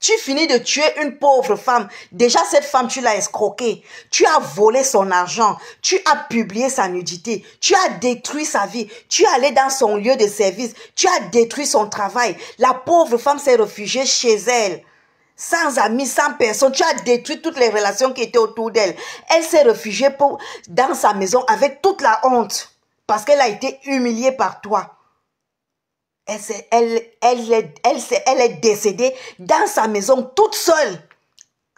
Tu finis de tuer une pauvre femme. Déjà, cette femme, tu l'as escroquée. Tu as volé son argent. Tu as publié sa nudité. Tu as détruit sa vie. Tu es allé dans son lieu de service. Tu as détruit son travail. La pauvre femme s'est réfugiée chez elle. Sans amis, sans personne. Tu as détruit toutes les relations qui étaient autour d'elle. Elle s'est réfugiée dans sa maison avec toute la honte. Parce qu'elle a été humiliée par toi. Elle est décédée dans sa maison toute seule.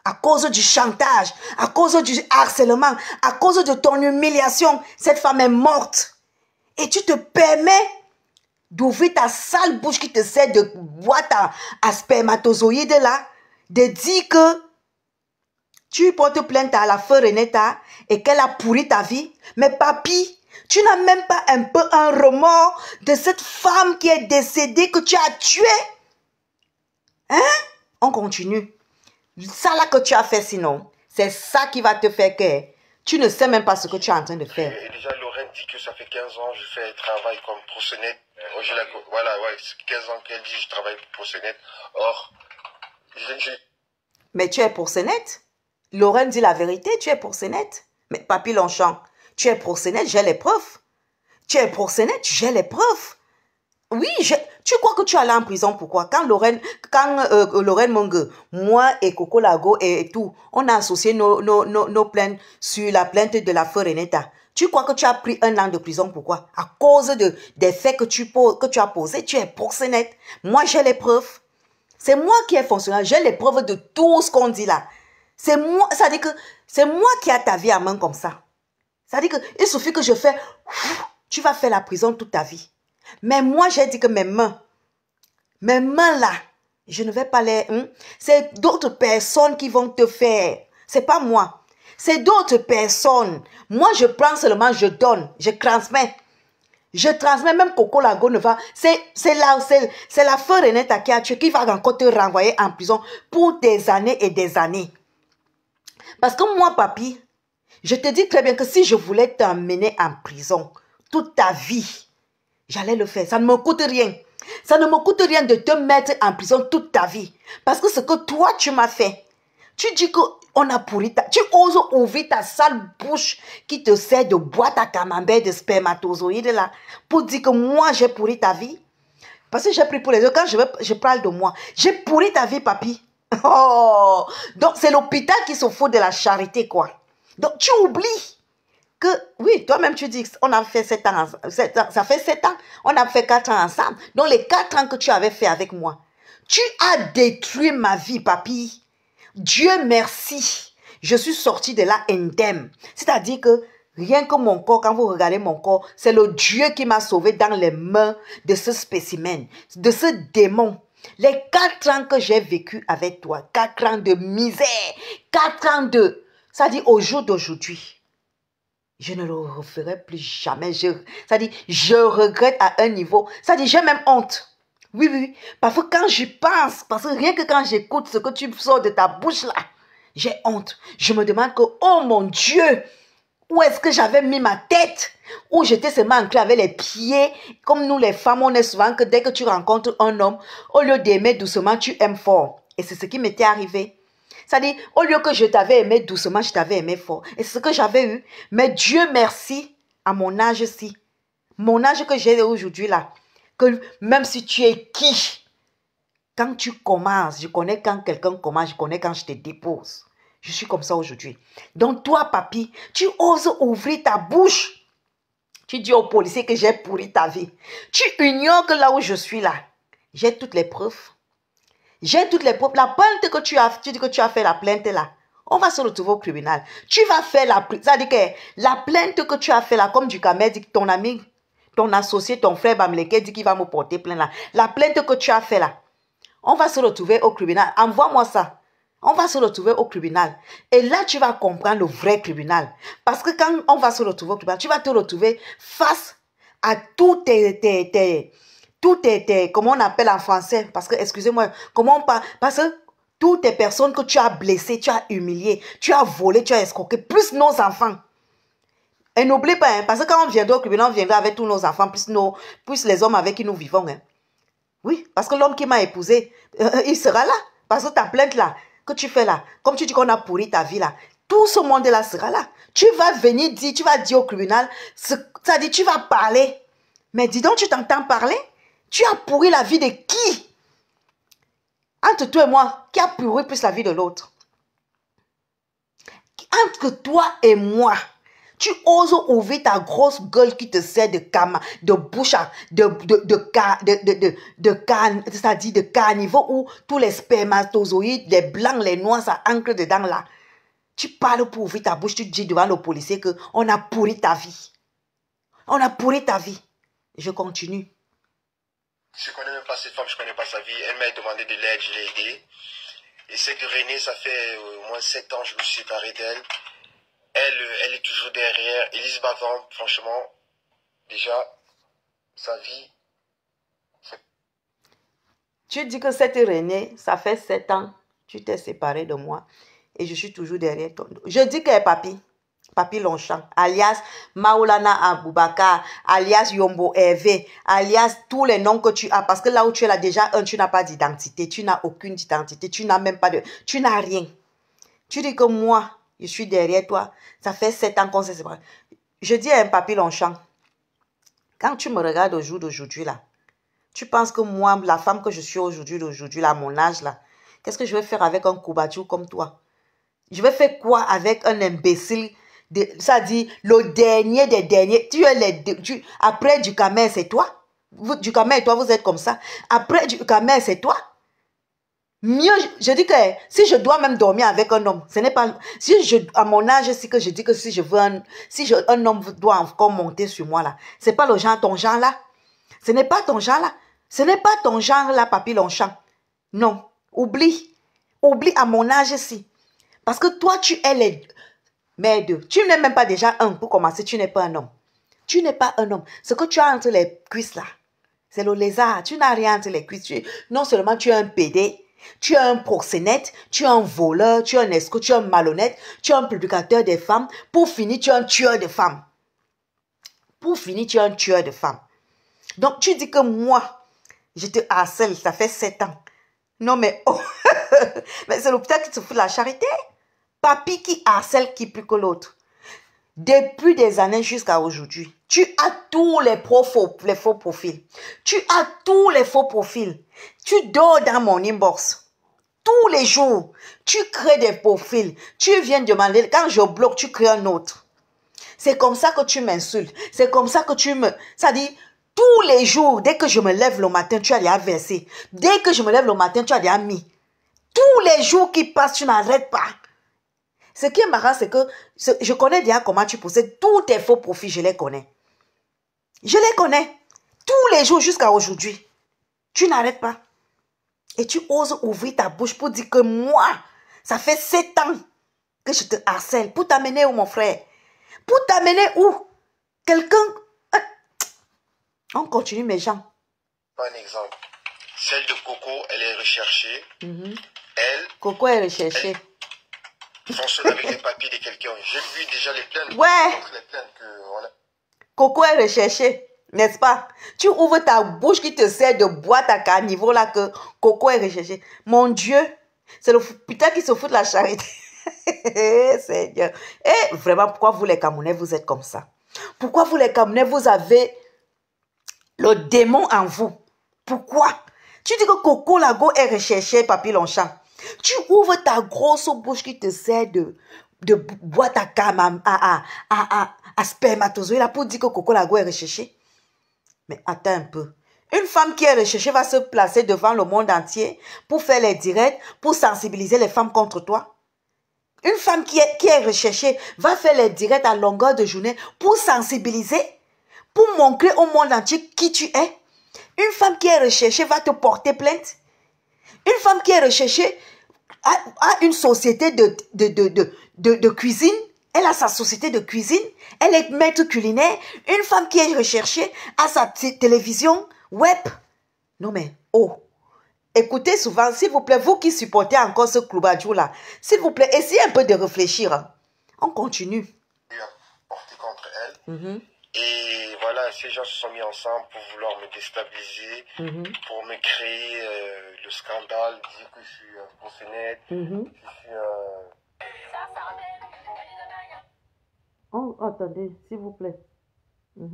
À cause du chantage, à cause du harcèlement, à cause de ton humiliation. Cette femme est morte. Et tu te permets d'ouvrir ta sale bouche qui te sert de boîte à spermatozoïdes là. De dire que tu portes plainte à la feu Renetta et qu'elle a pourri ta vie. Mais papy, tu n'as même pas un peu un remords de cette femme qui est décédée que tu as tuée. Hein? On continue. Ça là que tu as fait sinon, c'est ça qui va te faire que tu ne sais même pas ce que tu es en train de faire. Et déjà, Lorraine dit que ça fait 15 ans que je fais un travail comme proxénète. Voilà, ouais, 15 ans qu'elle dit que je travaille pour proxénète. Or, mais tu es proxénète. Lorraine dit la vérité, tu es proxénète. Mais Papy Longchamp, tu es proxénète, j'ai les preuves. Tu es proxénète, j'ai les preuves. Oui, tu crois que tu es allé en prison, pourquoi? Quand Lorraine Mongue, moi et Coco Lago et tout, on a associé nos plaintes sur la plainte de la feu Renetta. Tu crois que tu as pris 1 an de prison, pourquoi? À cause des faits que tu as posés, tu es proxénète. Moi, j'ai les preuves. C'est moi qui ai fonctionnaire, j'ai les preuves de tout ce qu'on dit là. C'est moi, ça dit que c'est moi qui ai ta vie à main comme ça. Ça dit que il suffit que je fais, tu vas faire la prison toute ta vie. Mais moi, j'ai dit que mes mains là, je ne vais pas les... c'est d'autres personnes qui vont te faire. C'est pas moi. C'est d'autres personnes. Moi, je prends seulement, je donne, je transmets. Je transmets, même Coco Lago ne va... C'est la feu Renetta qui a tué, qui va encore te renvoyer en prison pour des années et des années. Parce que moi, papy, je te dis très bien que si je voulais t'emmener en prison toute ta vie, j'allais le faire. Ça ne me coûte rien. Ça ne me coûte rien de te mettre en prison toute ta vie. Parce que ce que toi, tu m'as fait, tu dis qu'on a pourri ta... Tu oses ouvrir ta sale bouche qui te sert de boîte à camembert de spermatozoïdes là pour dire que moi, j'ai pourri ta vie. Parce que j'ai pris pour les autres. Quand je parle de moi, j'ai pourri ta vie, papy. Oh! Donc, c'est l'hôpital qui se fout de la charité, quoi. Donc, tu oublies que, oui, toi-même, tu dis on a fait 7 ans, ça fait 7 ans, on a fait 4 ans ensemble. Donc, les 4 ans que tu avais fait avec moi, tu as détruit ma vie, papy. Dieu merci, je suis sortie de là indemne. C'est-à-dire que rien que mon corps, quand vous regardez mon corps, c'est le Dieu qui m'a sauvé dans les mains de ce spécimen, de ce démon. Les 4 ans que j'ai vécu avec toi, 4 ans de misère, 4 ans de... Ça dit au jour d'aujourd'hui, je ne le referai plus jamais. Ça dit, je regrette à un niveau. Ça dit, j'ai même honte. Oui, oui. Parce que quand j'y pense, parce que rien que quand j'écoute ce que tu sors de ta bouche là, j'ai honte. Je me demande que, oh mon Dieu, où est-ce que j'avais mis ma tête? Où j'étais seulement ancrée avec les pieds. Comme nous les femmes, on est souvent que dès que tu rencontres un homme, au lieu d'aimer doucement, tu aimes fort. Et c'est ce qui m'était arrivé. C'est-à-dire, au lieu que je t'avais aimé doucement, je t'avais aimé fort. Et c'est ce que j'avais eu. Mais Dieu merci, à mon âge-ci, mon âge que j'ai aujourd'hui là, que même si tu es qui, quand tu commences, je connais quand quelqu'un commence, je connais quand je te dépose. Je suis comme ça aujourd'hui. Donc toi, papy, tu oses ouvrir ta bouche. Tu dis au policier que j'ai pourri ta vie. Tu ignores que là où je suis là, j'ai toutes les preuves. J'ai toutes les preuves. La plainte que tu dis que tu as fait la plainte là, on va se retrouver au tribunal. Tu vas faire la plainte. Ça veut dire que la plainte que tu as fait là, comme du Camer dit que ton ami, ton associé, ton frère Bamleke dit qu'il va me porter plainte là. La plainte que tu as fait là, on va se retrouver au tribunal. Envoie-moi ça. On va se retrouver au tribunal. Et là, tu vas comprendre le vrai tribunal. Parce que quand on va se retrouver au tribunal, tu vas te retrouver face à tous comment on appelle en français, parce que, excusez-moi, comment on parle, parce que toutes les personnes que tu as blessées, tu as humiliées, tu as volé, tu as escroqué, plus nos enfants. Et n'oublie pas, hein, parce que quand on viendra au tribunal, on viendra avec tous nos enfants, plus les hommes avec qui nous vivons. Hein. Oui, parce que l'homme qui m'a épousé, il sera là. Parce que ta plainte là, que tu fais là, comme tu dis qu'on a pourri ta vie là, tout ce monde-là sera là. Tu vas venir dire, tu vas dire au tribunal, ça dit, tu vas parler. Mais dis donc, tu t'entends parler? Tu as pourri la vie de qui? Entre toi et moi, qui a pourri plus la vie de l'autre? Entre toi et moi, tu oses ouvrir ta grosse gueule qui te sert de bouche, c'est-à-dire de carnivore où tous les spermatozoïdes, les blancs, les noirs, ça ancre dedans là. Tu parles pour ouvrir ta bouche, tu dis devant le policier qu'on a pourri ta vie. On a pourri ta vie. Je continue. Je ne connais même pas cette femme, je ne connais pas sa vie. Elle m'a demandé de l'aide, je l'ai aidée. Et c'est que Renée, ça fait au moins 7 ans que je me suis séparé d'elle. Elle est toujours derrière. Elise Bavant, franchement, déjà, sa vie... Tu dis que cette Renée, ça fait 7 ans. Tu t'es séparé de moi et je suis toujours derrière ton dos. Je dis que Papi Longchamp, alias Maulana Aboubakar, alias Yombo Hervé, alias tous les noms que tu as. Parce que là où tu es là, déjà, tu n'as pas d'identité. Tu n'as aucune identité. Tu n'as même pas de... Tu n'as rien. Tu dis que moi, je suis derrière toi. Ça fait 7 ans qu'on s'est séparés. Je dis à un Papi Longchamp, quand tu me regardes au jour d'aujourd'hui, là, tu penses que moi, la femme que je suis aujourd'hui, là, à mon âge, là, qu'est-ce que je vais faire avec un Koubatou comme toi? Je vais faire quoi avec un imbécile? Ça dit, le dernier des derniers. Après Dukamer, c'est toi? Dukamer et toi, vous êtes comme ça. Après Dukamer, c'est toi? Mieux, je dis que si je dois même dormir avec un homme, ce n'est pas... à mon âge, c'est que je dis que si je veux un homme doit encore monter sur moi, là, c'est pas ton genre, là. Ce n'est pas ton genre, là. Ce n'est pas ton genre, là, Papi Longchamp. Non, oublie. Oublie à mon âge, si. Parce que toi, tu es les... Merde, tu n'es même pas déjà un. Pour commencer, tu n'es pas un homme. Tu n'es pas un homme. Ce que tu as entre les cuisses, là, c'est le lézard. Tu n'as rien entre les cuisses. Non seulement tu es un pédé, tu es un proxénète, tu es un voleur, tu es un escroc, tu es un malhonnête, tu es un prédicateur des femmes. Pour finir, tu es un tueur de femmes. Pour finir, tu es un tueur de femmes. Donc, tu dis que moi, je te harcèle, ça fait 7 ans. Non, mais oh, mais c'est l'hôpital qui te fout de la charité. Papi qui harcèle qui plus que l'autre. Depuis des années jusqu'à aujourd'hui, tu as tous les faux profils. Tu as tous les faux profils. Tu dors dans mon inbox. Tous les jours, tu crées des profils. Tu viens demander, quand je bloque, tu crées un autre. C'est comme ça que tu m'insultes. C'est comme ça que tu me... Ça dit, tous les jours, dès que je me lève le matin, tu as déjà versé. Dès que je me lève le matin, tu as déjà mis. Tous les jours qui passent, tu n'arrêtes pas. Ce qui est marrant, c'est que je connais déjà comment tu possèdes tous tes faux profits, je les connais. Je les connais. Tous les jours jusqu'à aujourd'hui. Tu n'arrêtes pas. Et tu oses ouvrir ta bouche pour dire que moi, ça fait 7 ans que je te harcèle. Pour t'amener où, mon frère? Pour t'amener où? Quelqu'un... On continue, mes gens. Un exemple. Celle de Coco, elle est recherchée. Elle... Coco est recherchée. Fonctionne avec les papiers de quelqu'un. J'ai vu déjà les plaintes. Ouais. Les plaintes que, voilà. Coco est recherchée, n'est-ce pas? Tu ouvres ta bouche qui te sert de boîte à carnivore là que Coco est recherchée. Mon Dieu, c'est le putain qui se fout de la charité. Seigneur. Et vraiment, pourquoi vous les Camerounais, vous êtes comme ça? Pourquoi vous les Camerounais, vous avez le démon en vous? Pourquoi? Tu dis que Coco Lago est recherché, Papi Longchamp. Tu ouvres ta grosse bouche qui te sert de boîte à cam, à spermatozoïde là pour dire que Coco Lago est recherché. Mais attends un peu. Une femme qui est recherchée va se placer devant le monde entier pour faire les directs, pour sensibiliser les femmes contre toi. Une femme qui est recherchée va faire les directs à longueur de journée pour sensibiliser, pour montrer au monde entier qui tu es. Une femme qui est recherchée va te porter plainte. Une femme qui est recherchée a une société de cuisine. Elle a sa société de cuisine. Elle est maître culinaire. Une femme qui est recherchée a sa télévision web. Non mais, oh. Écoutez souvent, s'il vous plaît, vous qui supportez encore ce Kloubadjou là, s'il vous plaît, essayez un peu de réfléchir. On continue. Porté contre elle. Et voilà, ces gens se sont mis ensemble pour vouloir me déstabiliser, pour me créer le scandale, dire que je suis proxénète, je suis... Oh, attendez, s'il vous plaît. Je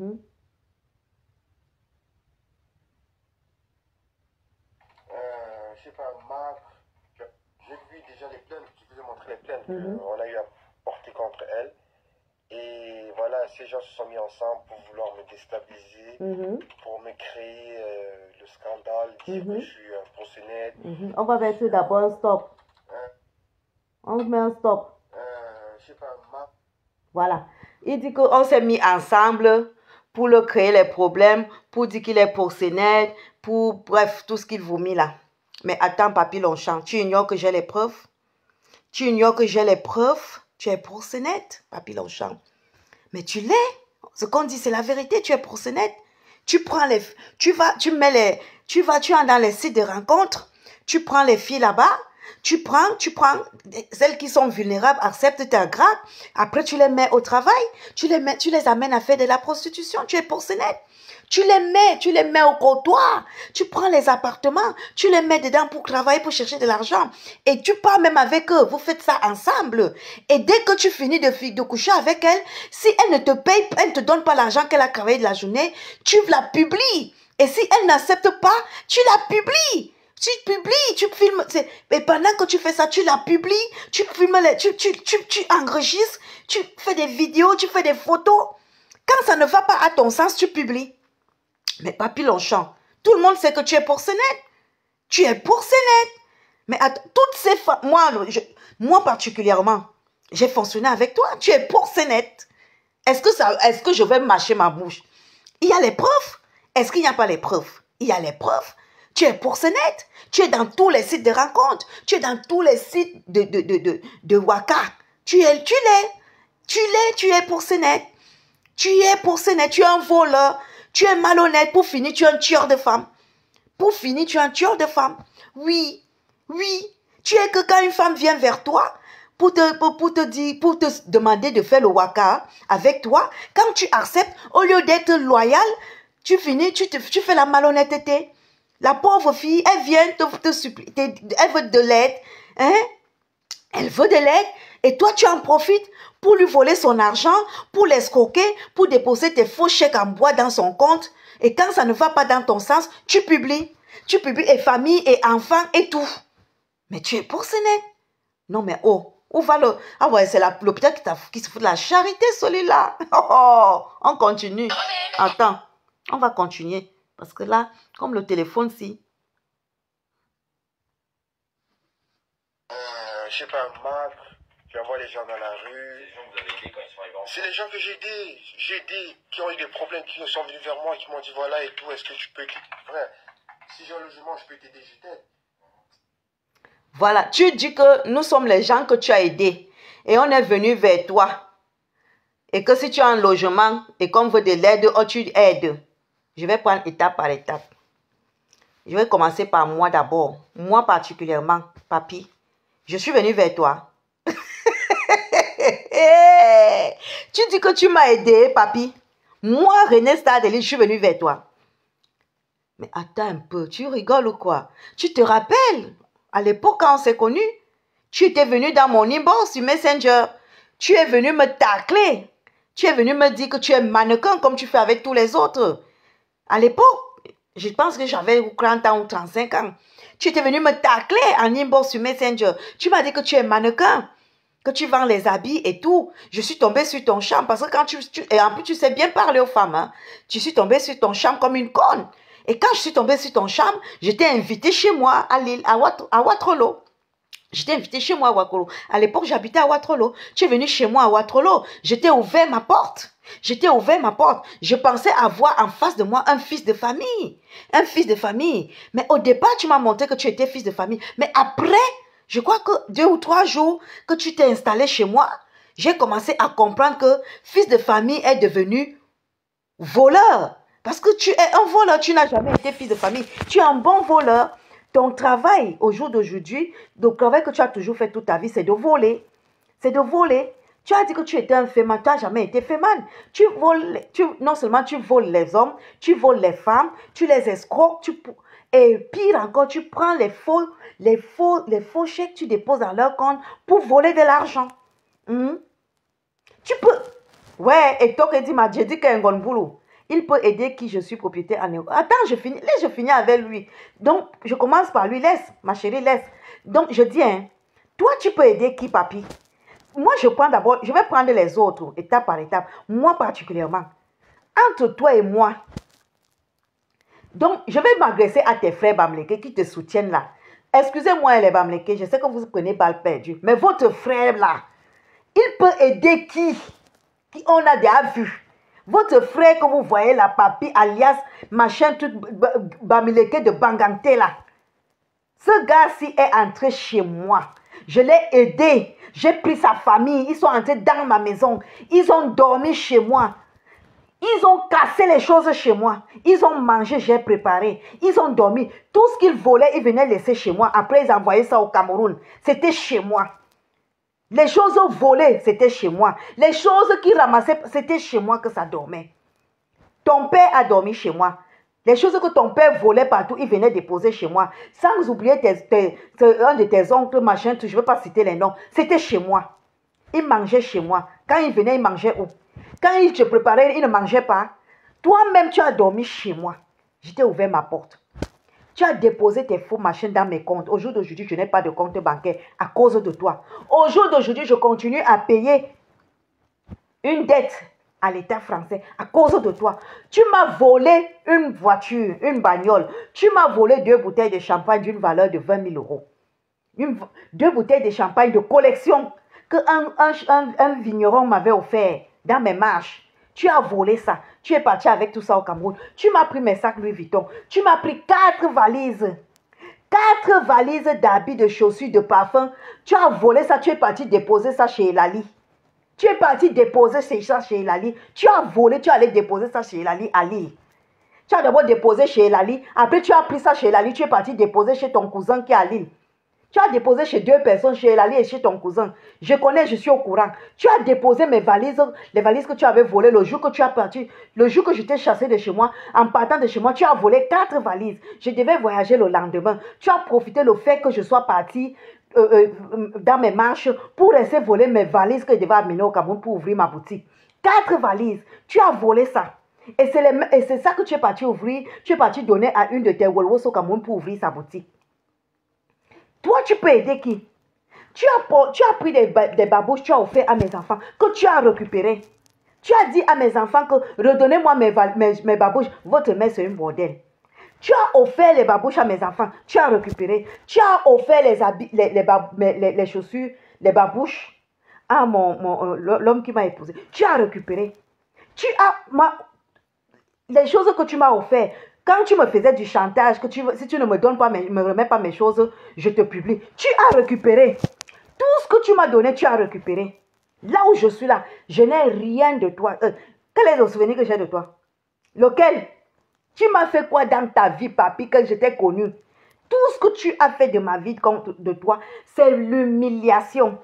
sais pas, Marc, j'ai vu déjà les plaintes, je vous ai montré les plaintes qu'on a eu à porter contre elle. Et voilà, ces gens se sont mis ensemble pour vouloir me déstabiliser, pour me créer le scandale, dire que je suis proxénète. On va mettre d'abord un stop. On met un stop. Je sais pas, Marc. Voilà. Il dit qu'on s'est mis ensemble pour le créer les problèmes, pour dire qu'il est proxénète, pour, bref, tout ce qu'il vous mit là. Mais attends, Papi Longchamp, tu ignores que j'ai les preuves? Tu ignores que j'ai les preuves? Tu es proxénète, Papi Longchamp. Mais tu l'es. Ce qu'on dit, c'est la vérité, tu es proxénète. Tu prends les... Tu vas dans les sites de rencontres, tu prends les filles là-bas, Tu prends celles qui sont vulnérables, accepte ta grappe, après tu les mets au travail, tu les amènes à faire de la prostitution, tu es proxénète. Tu les mets au comptoir, tu prends les appartements, tu les mets dedans pour travailler, pour chercher de l'argent. Et tu pars même avec eux, vous faites ça ensemble. Et dès que tu finis de coucher avec elle, si elle ne te paye, elle ne te donne pas l'argent qu'elle a travaillé de la journée, tu la publies. Et si elle n'accepte pas, tu la publies. Tu publies, tu filmes. Et pendant que tu fais ça, tu la publies, tu filmes, tu enregistres, tu fais des vidéos, tu fais des photos. Quand ça ne va pas à ton sens, tu publies. Mais Papi Longchamp, tout le monde sait que tu es proxénète. Tu es proxénète. Mais toutes ces femmes, moi particulièrement, j'ai fonctionné avec toi. Tu es proxénète. Est-ce que je vais mâcher ma bouche? Il y a les preuves. Est-ce qu'il n'y a pas les preuves? Il y a les preuves. Tu es proxénète. Tu es dans tous les sites de rencontres. Tu es dans tous les sites de Waka. Tu es proxénète. Tu es proxénète. Tu es un voleur. Tu es malhonnête. Pour finir, tu es un tueur de femmes. Pour finir, tu es un tueur de femmes. Oui. Tu es que quand une femme vient vers toi pour te demander de faire le waka avec toi, quand tu acceptes, au lieu d'être loyal, tu finis, tu fais la malhonnêteté. La pauvre fille, elle vient te supplier, elle veut de l'aide. Hein? Elle veut de l'aide. Et toi, tu en profites pour lui voler son argent, pour l'escroquer, pour déposer tes faux chèques en bois dans son compte. Et quand ça ne va pas dans ton sens, tu publies. Tu publies et famille et enfants et tout. Mais tu es proxénète. Non mais oh, où va le... Ah ouais, c'est l'hôpital qui se fout de la charité, celui-là. Oh, on continue. Attends, on va continuer. Parce que là, comme le téléphone, si... Je sais pas, Marc, tu envoies les gens dans la rue. C'est les gens que j'ai aidés, qui ont eu des problèmes, qui sont venus vers moi, qui m'ont dit voilà et tout, est-ce que tu peux... Frère, si j'ai un logement, je peux t'aider, je t'aide. Voilà, tu dis que nous sommes les gens que tu as aidés et on est venu vers toi. Et que si tu as un logement et qu'on veut de l'aide, oh, tu aides. Je vais prendre étape par étape. Je vais commencer par moi d'abord. Moi particulièrement, Papi. Je suis venu vers toi. Tu dis que tu m'as aidé, Papi. Moi, René Stardeli, je suis venu vers toi. Mais attends un peu, tu rigoles ou quoi? Tu te rappelles, à l'époque quand on s'est connus, tu étais venu dans mon inbox sur Messenger. Tu es venu me tacler. Tu es venu me dire que tu es mannequin comme tu fais avec tous les autres. À l'époque, je pense que j'avais 30 ans ou 35 ans. Tu étais venu me tacler en inbox sur Messenger. Tu m'as dit que tu es mannequin, que tu vends les habits et tout. Je suis tombée sur ton charme parce que quand et en plus tu sais bien parler aux femmes. Hein. Je suis tombée sur ton charme comme une conne. Et quand je suis tombée sur ton charme, j'étais invitée chez moi à Lille, à Waterloo. J'étais invitée chez moi à Waterloo. À l'époque, j'habitais à Waterloo. Tu es venu chez moi à Waterloo. J'étais ouvert ma porte. Je pensais avoir en face de moi un fils de famille. Un fils de famille. Mais au départ, tu m'as montré que tu étais fils de famille. Mais après, je crois que 2 ou 3 jours que tu t'es installé chez moi, j'ai commencé à comprendre que fils de famille est devenu voleur. Parce que tu es un voleur, tu n'as jamais été fils de famille. Tu es un bon voleur. Ton travail au jour d'aujourd'hui, le travail que tu as toujours fait toute ta vie, c'est de voler. C'est de voler. Tu as dit que tu étais un féman, tu n'as jamais été féman. Non seulement tu voles les hommes, tu voles les femmes, tu les escroques, et pire encore, tu prends les faux chèques, tu déposes dans leur compte pour voler de l'argent. Tu peux... Ouais, et toi qui dis, j'ai dit qu'il y a un boulot. Il peut aider qui je suis propriétaire en Europe. Attends, je finis avec lui. Donc, je commence par lui. Laisse, ma chérie, laisse. Donc, je dis, hein, toi, tu peux aider qui, Papi? Moi, je vais prendre les autres, étape par étape. Moi, particulièrement. Entre toi et moi. Donc, je vais m'agresser à tes frères Bamleke qui te soutiennent là. Excusez-moi, les Bamleke, je sais que vous prenez balle perdue. Mais votre frère là, il peut aider qui on a déjà vu. Votre frère que vous voyez là, Papi, alias machin, tout Bamileke de Bangante là. Ce gars-ci est entré chez moi. Je l'ai aidé. J'ai pris sa famille. Ils sont entrés dans ma maison. Ils ont dormi chez moi. Ils ont cassé les choses chez moi. Ils ont mangé, j'ai préparé. Ils ont dormi. Tout ce qu'ils volaient, ils venaient laisser chez moi. Après, ils envoyaient ça au Cameroun. C'était chez moi. Les choses volées, c'était chez moi. Les choses qu'ils ramassaient, c'était chez moi que ça dormait. Ton père a dormi chez moi. Les choses que ton père volait partout, il venait déposer chez moi. Sans oublier un de tes oncles, machin, je ne veux pas citer les noms. C'était chez moi. Il mangeait chez moi. Quand il venait, il mangeait où? Quand il te préparait, il ne mangeait pas. Toi-même, tu as dormi chez moi. Je t'ai ouvert ma porte. Tu as déposé tes faux machins dans mes comptes. Au jour d'aujourd'hui, je n'ai pas de compte bancaire à cause de toi. Au jour d'aujourd'hui, je continue à payer une dette à l'État français à cause de toi. Tu m'as volé une voiture, une bagnole. Tu m'as volé 2 bouteilles de champagne d'une valeur de 20 000 euros. 2 bouteilles de champagne de collection que un vigneron m'avait offert dans mes marches. Tu as volé ça. Tu es parti avec tout ça au Cameroun. Tu m'as pris mes sacs Louis Vuitton. Tu m'as pris 4 valises. 4 valises d'habits, de chaussures, de parfums. Tu as volé ça. Tu es parti déposer ça chez Elali. Tu es parti déposer ça chez Elali. Tu as volé. Tu es allé déposer ça chez Elali à Lille. Tu as d'abord déposé chez Elali. Après, tu as pris ça chez Elali. Tu es parti déposer chez ton cousin qui est à Lille. Tu as déposé chez 2 personnes, chez Elali et chez ton cousin. Je connais, je suis au courant. Tu as déposé mes valises, les valises que tu avais volées le jour que tu as parti, le jour que je t'ai chassé de chez moi. En partant de chez moi, tu as volé 4 valises. Je devais voyager le lendemain. Tu as profité le fait que je sois parti dans mes marches pour laisser voler mes valises que je devais amener au Cameroun pour ouvrir ma boutique. 4 valises. Tu as volé ça. Et c'est ça que tu es parti ouvrir. Tu es parti donner à une de tes Wolwos au Cameroun pour ouvrir sa boutique. Toi, tu peux aider qui? Tu as pris des babouches, tu as offert à mes enfants, que tu as récupéré. Tu as dit à mes enfants que redonnez-moi mes babouches. Votre mère, c'est une bordel. Tu as offert les babouches à mes enfants, tu as récupéré. Tu as offert les habits, les chaussures, les babouches à l'homme qui m'a épousé. Tu as récupéré. Les choses que tu m'as offert. Quand tu me faisais du chantage, que si tu ne me donnes pas, me remets pas mes choses, je te publie. Tu as récupéré. Tout ce que tu m'as donné, tu as récupéré. Là où je suis là, je n'ai rien de toi. Quel est le souvenir que j'ai de toi? Lequel? Tu m'as fait quoi dans ta vie, papi, quand je t'ai connu? Tout ce que tu as fait de ma vie contre de toi, c'est l'humiliation.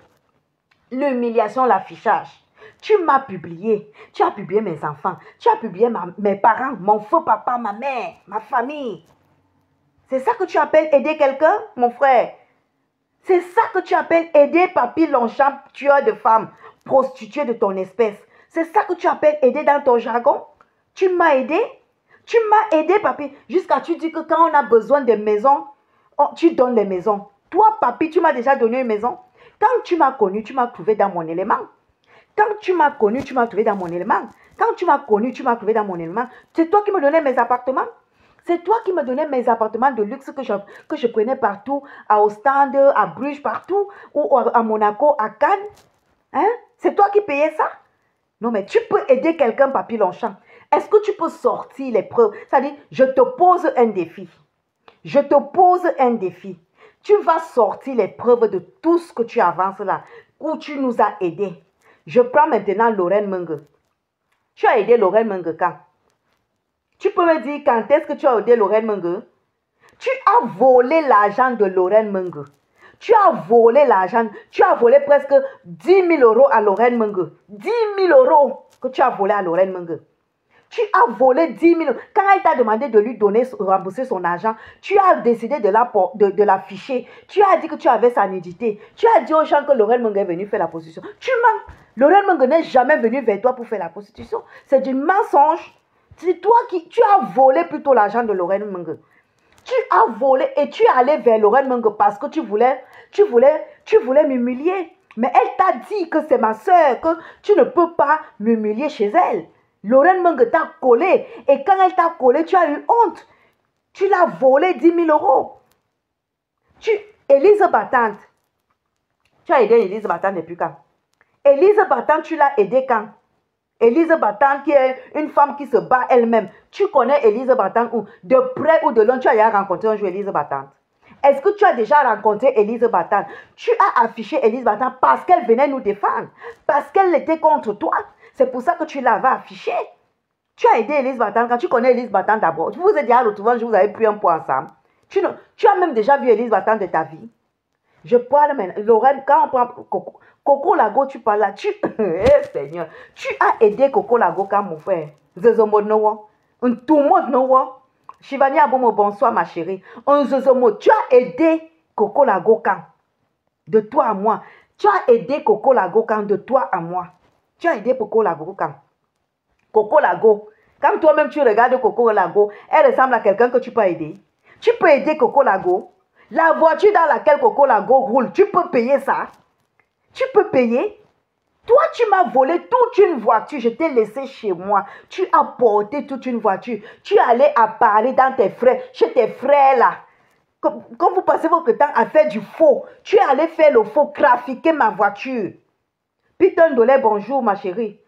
L'humiliation, l'affichage. Tu m'as publié. Tu as publié mes enfants. Tu as publié mes parents, mon faux papa, ma mère, ma famille. C'est ça que tu appelles aider quelqu'un, mon frère? C'est ça que tu appelles aider Papy Longchamp, tueur de femmes, prostituée de ton espèce? C'est ça que tu appelles aider dans ton jargon? Tu m'as aidé? Tu m'as aidé, Papy. Jusqu'à tu dis que quand on a besoin de maisons, tu donnes les maisons. Toi, Papy, tu m'as déjà donné une maison. Quand tu m'as connu, tu m'as trouvé dans mon élément. Quand tu m'as connu, tu m'as trouvé dans mon élément. Quand tu m'as connu, tu m'as trouvé dans mon élément. C'est toi qui me donnais mes appartements. C'est toi qui me donnais mes appartements de luxe que je prenais partout, à Ostende, à Bruges, partout, ou à Monaco, à Cannes. Hein? C'est toi qui payais ça? Non, mais tu peux aider quelqu'un, Papy Longchamp. Est-ce que tu peux sortir les preuves? C'est-à-dire, je te pose un défi. Je te pose un défi. Tu vas sortir les preuves de tout ce que tu avances là, où tu nous as aidés. Je prends maintenant Lorraine Menge. Tu as aidé Lorraine Menge quand? Tu peux me dire quand est-ce que tu as aidé Lorraine Menge? Tu as volé l'argent de Lorraine Menge. Tu as volé l'argent. Tu as volé presque 10 000 euros à Lorraine Menge. 10 000 euros que tu as volé à Lorraine Menge. Tu as volé 10 000. Quand elle t'a demandé de lui donner, rembourser son argent, tu as décidé de l'afficher. Tu as dit que tu avais sa nudité. Tu as dit aux gens que Lorraine Menge est venue faire la prostitution. Tu mens. Lorraine Menge n'est jamais venue vers toi pour faire la prostitution. C'est du mensonge. C'est toi qui... Tu as volé plutôt l'argent de Lorraine Menge. Tu as volé et tu es allé vers Lorraine Menge parce que tu voulais m'humilier. Mais elle t'a dit que c'est ma soeur, que tu ne peux pas m'humilier chez elle. Lorraine Menge t'a collé. Et quand elle t'a collé, tu as eu honte. Tu l'as volé 10 000 euros. Élise Battante. Tu as aidé Élise Battante depuis quand? Élise Battante, tu l'as aidé quand? Élise Battante qui est une femme qui se bat elle-même. Tu connais Élise Battante où? De près ou de loin, tu as déjà rencontré un jour Élise Battante. Est-ce que tu as déjà rencontré Élise Battante? Tu as affiché Élise Battante parce qu'elle venait nous défendre. Parce qu'elle était contre toi. C'est pour ça que tu l'avais affiché. Tu as aidé Elise Battant. Quand tu connais Elise Battant d'abord, vous vous êtes déjà retrouvés un jour, vous avez pris un pot ensemble. Tu as même déjà vu Elise Battant de ta vie. Je parle maintenant. Lorraine, quand on prend Coco Lago, tu parles là. Eh Seigneur, tu as aidé Coco Lago quand mon frère. Zozomo Nowo. Un tout le monde Nowo. Shivani Abomo, bonsoir ma chérie. Un Zozomo, tu as aidé Coco Lago quand. De toi à moi. Tu as aidé Coco Lago quand de toi à moi. Tu as aidé Coco Lago quand. Coco Lago. Quand toi-même tu regardes Coco Lago, elle ressemble à quelqu'un que tu peux aider. Tu peux aider Coco Lago. La voiture dans laquelle Coco Lago roule, tu peux payer ça. Tu peux payer. Toi, tu m'as volé toute une voiture. Je t'ai laissé chez moi. Tu as porté toute une voiture. Tu es allé à Paris dans tes frères, chez tes frères là. Quand vous passez votre temps à faire du faux, tu es allé faire le faux, trafiquer ma voiture. Putain de lait, bonjour ma chérie.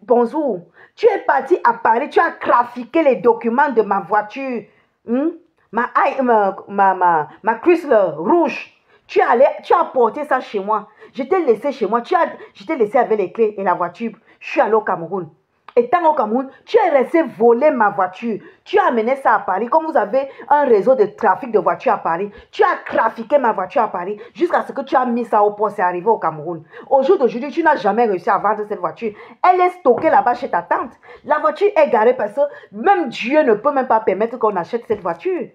Bonjour. Tu es parti à Paris, tu as trafiqué les documents de ma voiture. Ma Chrysler rouge. Tu as porté ça chez moi. Je t'ai laissé chez moi. Je t'ai laissé avec les clés et la voiture. Je suis allé au Cameroun. Étant au Cameroun, tu es resté voler ma voiture. Tu as amené ça à Paris. Comme vous avez un réseau de trafic de voitures à Paris, tu as trafiqué ma voiture à Paris jusqu'à ce que tu as mis ça au poste et arrivé au Cameroun. Au jour d'aujourd'hui, tu n'as jamais réussi à vendre cette voiture. Elle est stockée là-bas chez ta tante. La voiture est garée parce que même Dieu ne peut même pas permettre qu'on achète cette voiture.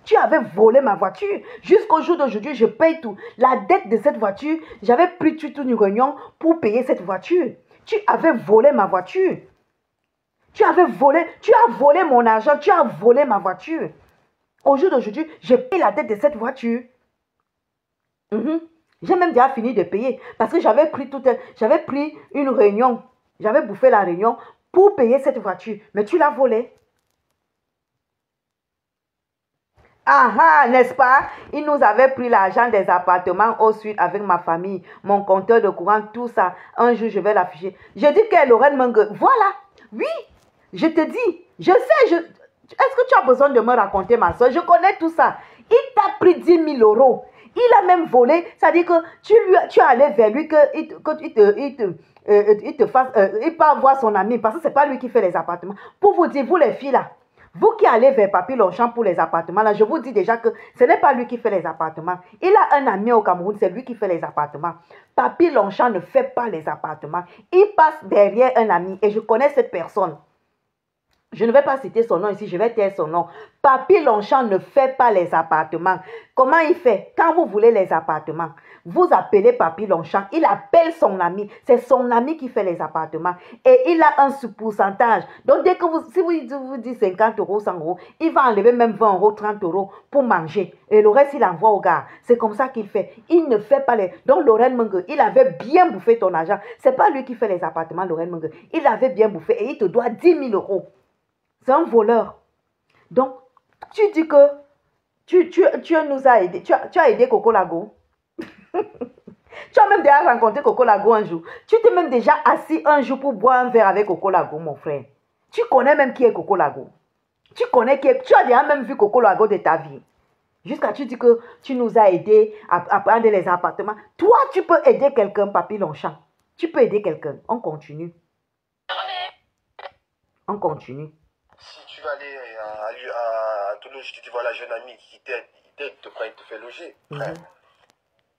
Tu avais volé ma voiture. Jusqu'au jour d'aujourd'hui, je paye tout. La dette de cette voiture, j'avais pris toute une réunion pour payer cette voiture. Tu avais volé ma voiture. Tu as volé mon argent, tu as volé ma voiture. Au jour d'aujourd'hui, je paye la dette de cette voiture. J'ai même déjà fini de payer parce que j'avais pris une réunion. J'avais bouffé la réunion pour payer cette voiture. Mais tu l'as volée. Ah, n'est-ce pas? Il nous avait pris l'argent des appartements au sud avec ma famille, mon compteur de courant, tout ça. Un jour, je vais l'afficher. Je dis que Lorraine Mengue, voilà, oui, je te dis, je sais, est-ce que tu as besoin de me raconter, ma soeur? Je connais tout ça. Il t'a pris 10 000 euros. Il a même volé, c'est-à-dire que tu es allé vers lui, qu'il part voir son ami, parce que ce n'est pas lui qui fait les appartements. Pour vous dire, vous les filles là, vous qui allez vers Papy Longchamp pour les appartements, là, je vous dis déjà que ce n'est pas lui qui fait les appartements. Il a un ami au Cameroun, c'est lui qui fait les appartements. Papy Longchamp ne fait pas les appartements. Il passe derrière un ami et je connais cette personne. Je ne vais pas citer son nom ici, je vais taire son nom. Papy Longchamp ne fait pas les appartements. Comment il fait? Quand vous voulez les appartements, vous appelez Papy Longchamp, il appelle son ami. C'est son ami qui fait les appartements. Et il a un pourcentage. Donc, dès que si vous dites 50 euros, 100 euros, il va enlever même 20 euros, 30 euros pour manger. Et le reste, il envoie au gars. C'est comme ça qu'il fait. Il ne fait pas les... Donc, Lorraine Mengue, il avait bien bouffé ton argent. Ce n'est pas lui qui fait les appartements, Lorraine Mengue. Il avait bien bouffé et il te doit 10 000 euros. C'est un voleur. Donc, tu dis que tu nous as aidé. Tu as aidé Coco Lago. Tu as même déjà rencontré Coco Lago un jour. Tu t'es même déjà assis un jour pour boire un verre avec Coco Lago, mon frère. Tu connais même qui est Coco Lago. Tu connais qui est. Tu as déjà même vu Coco Lago de ta vie. Jusqu'à tu dis que tu nous as aidé à prendre les appartements. Toi, tu peux aider quelqu'un, Papy Longchamp. Tu peux aider quelqu'un. On continue. On continue. Si tu vas aller à Toulouse, je te dis, voilà, jeune ami qui t'aide, il te fait loger, frère.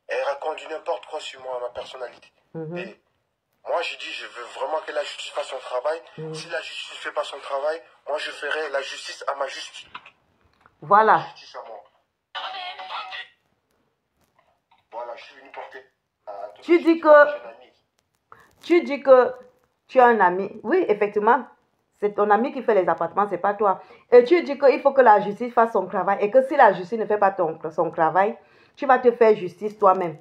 Elle raconte du n'importe quoi sur moi, ma personnalité. Et moi, j'ai dit, je veux vraiment que la justice fasse son travail. Si la justice ne fait pas son travail, moi, je ferai la justice à ma justice. Voilà. La justice à moi. Voilà, je suis venu porter à Toulouse. Tu dis que tu as un ami. Oui, effectivement. C'est ton ami qui fait les appartements, ce n'est pas toi. Et tu dis qu'il faut que la justice fasse son travail. Et que si la justice ne fait pas son travail, tu vas te faire justice toi-même.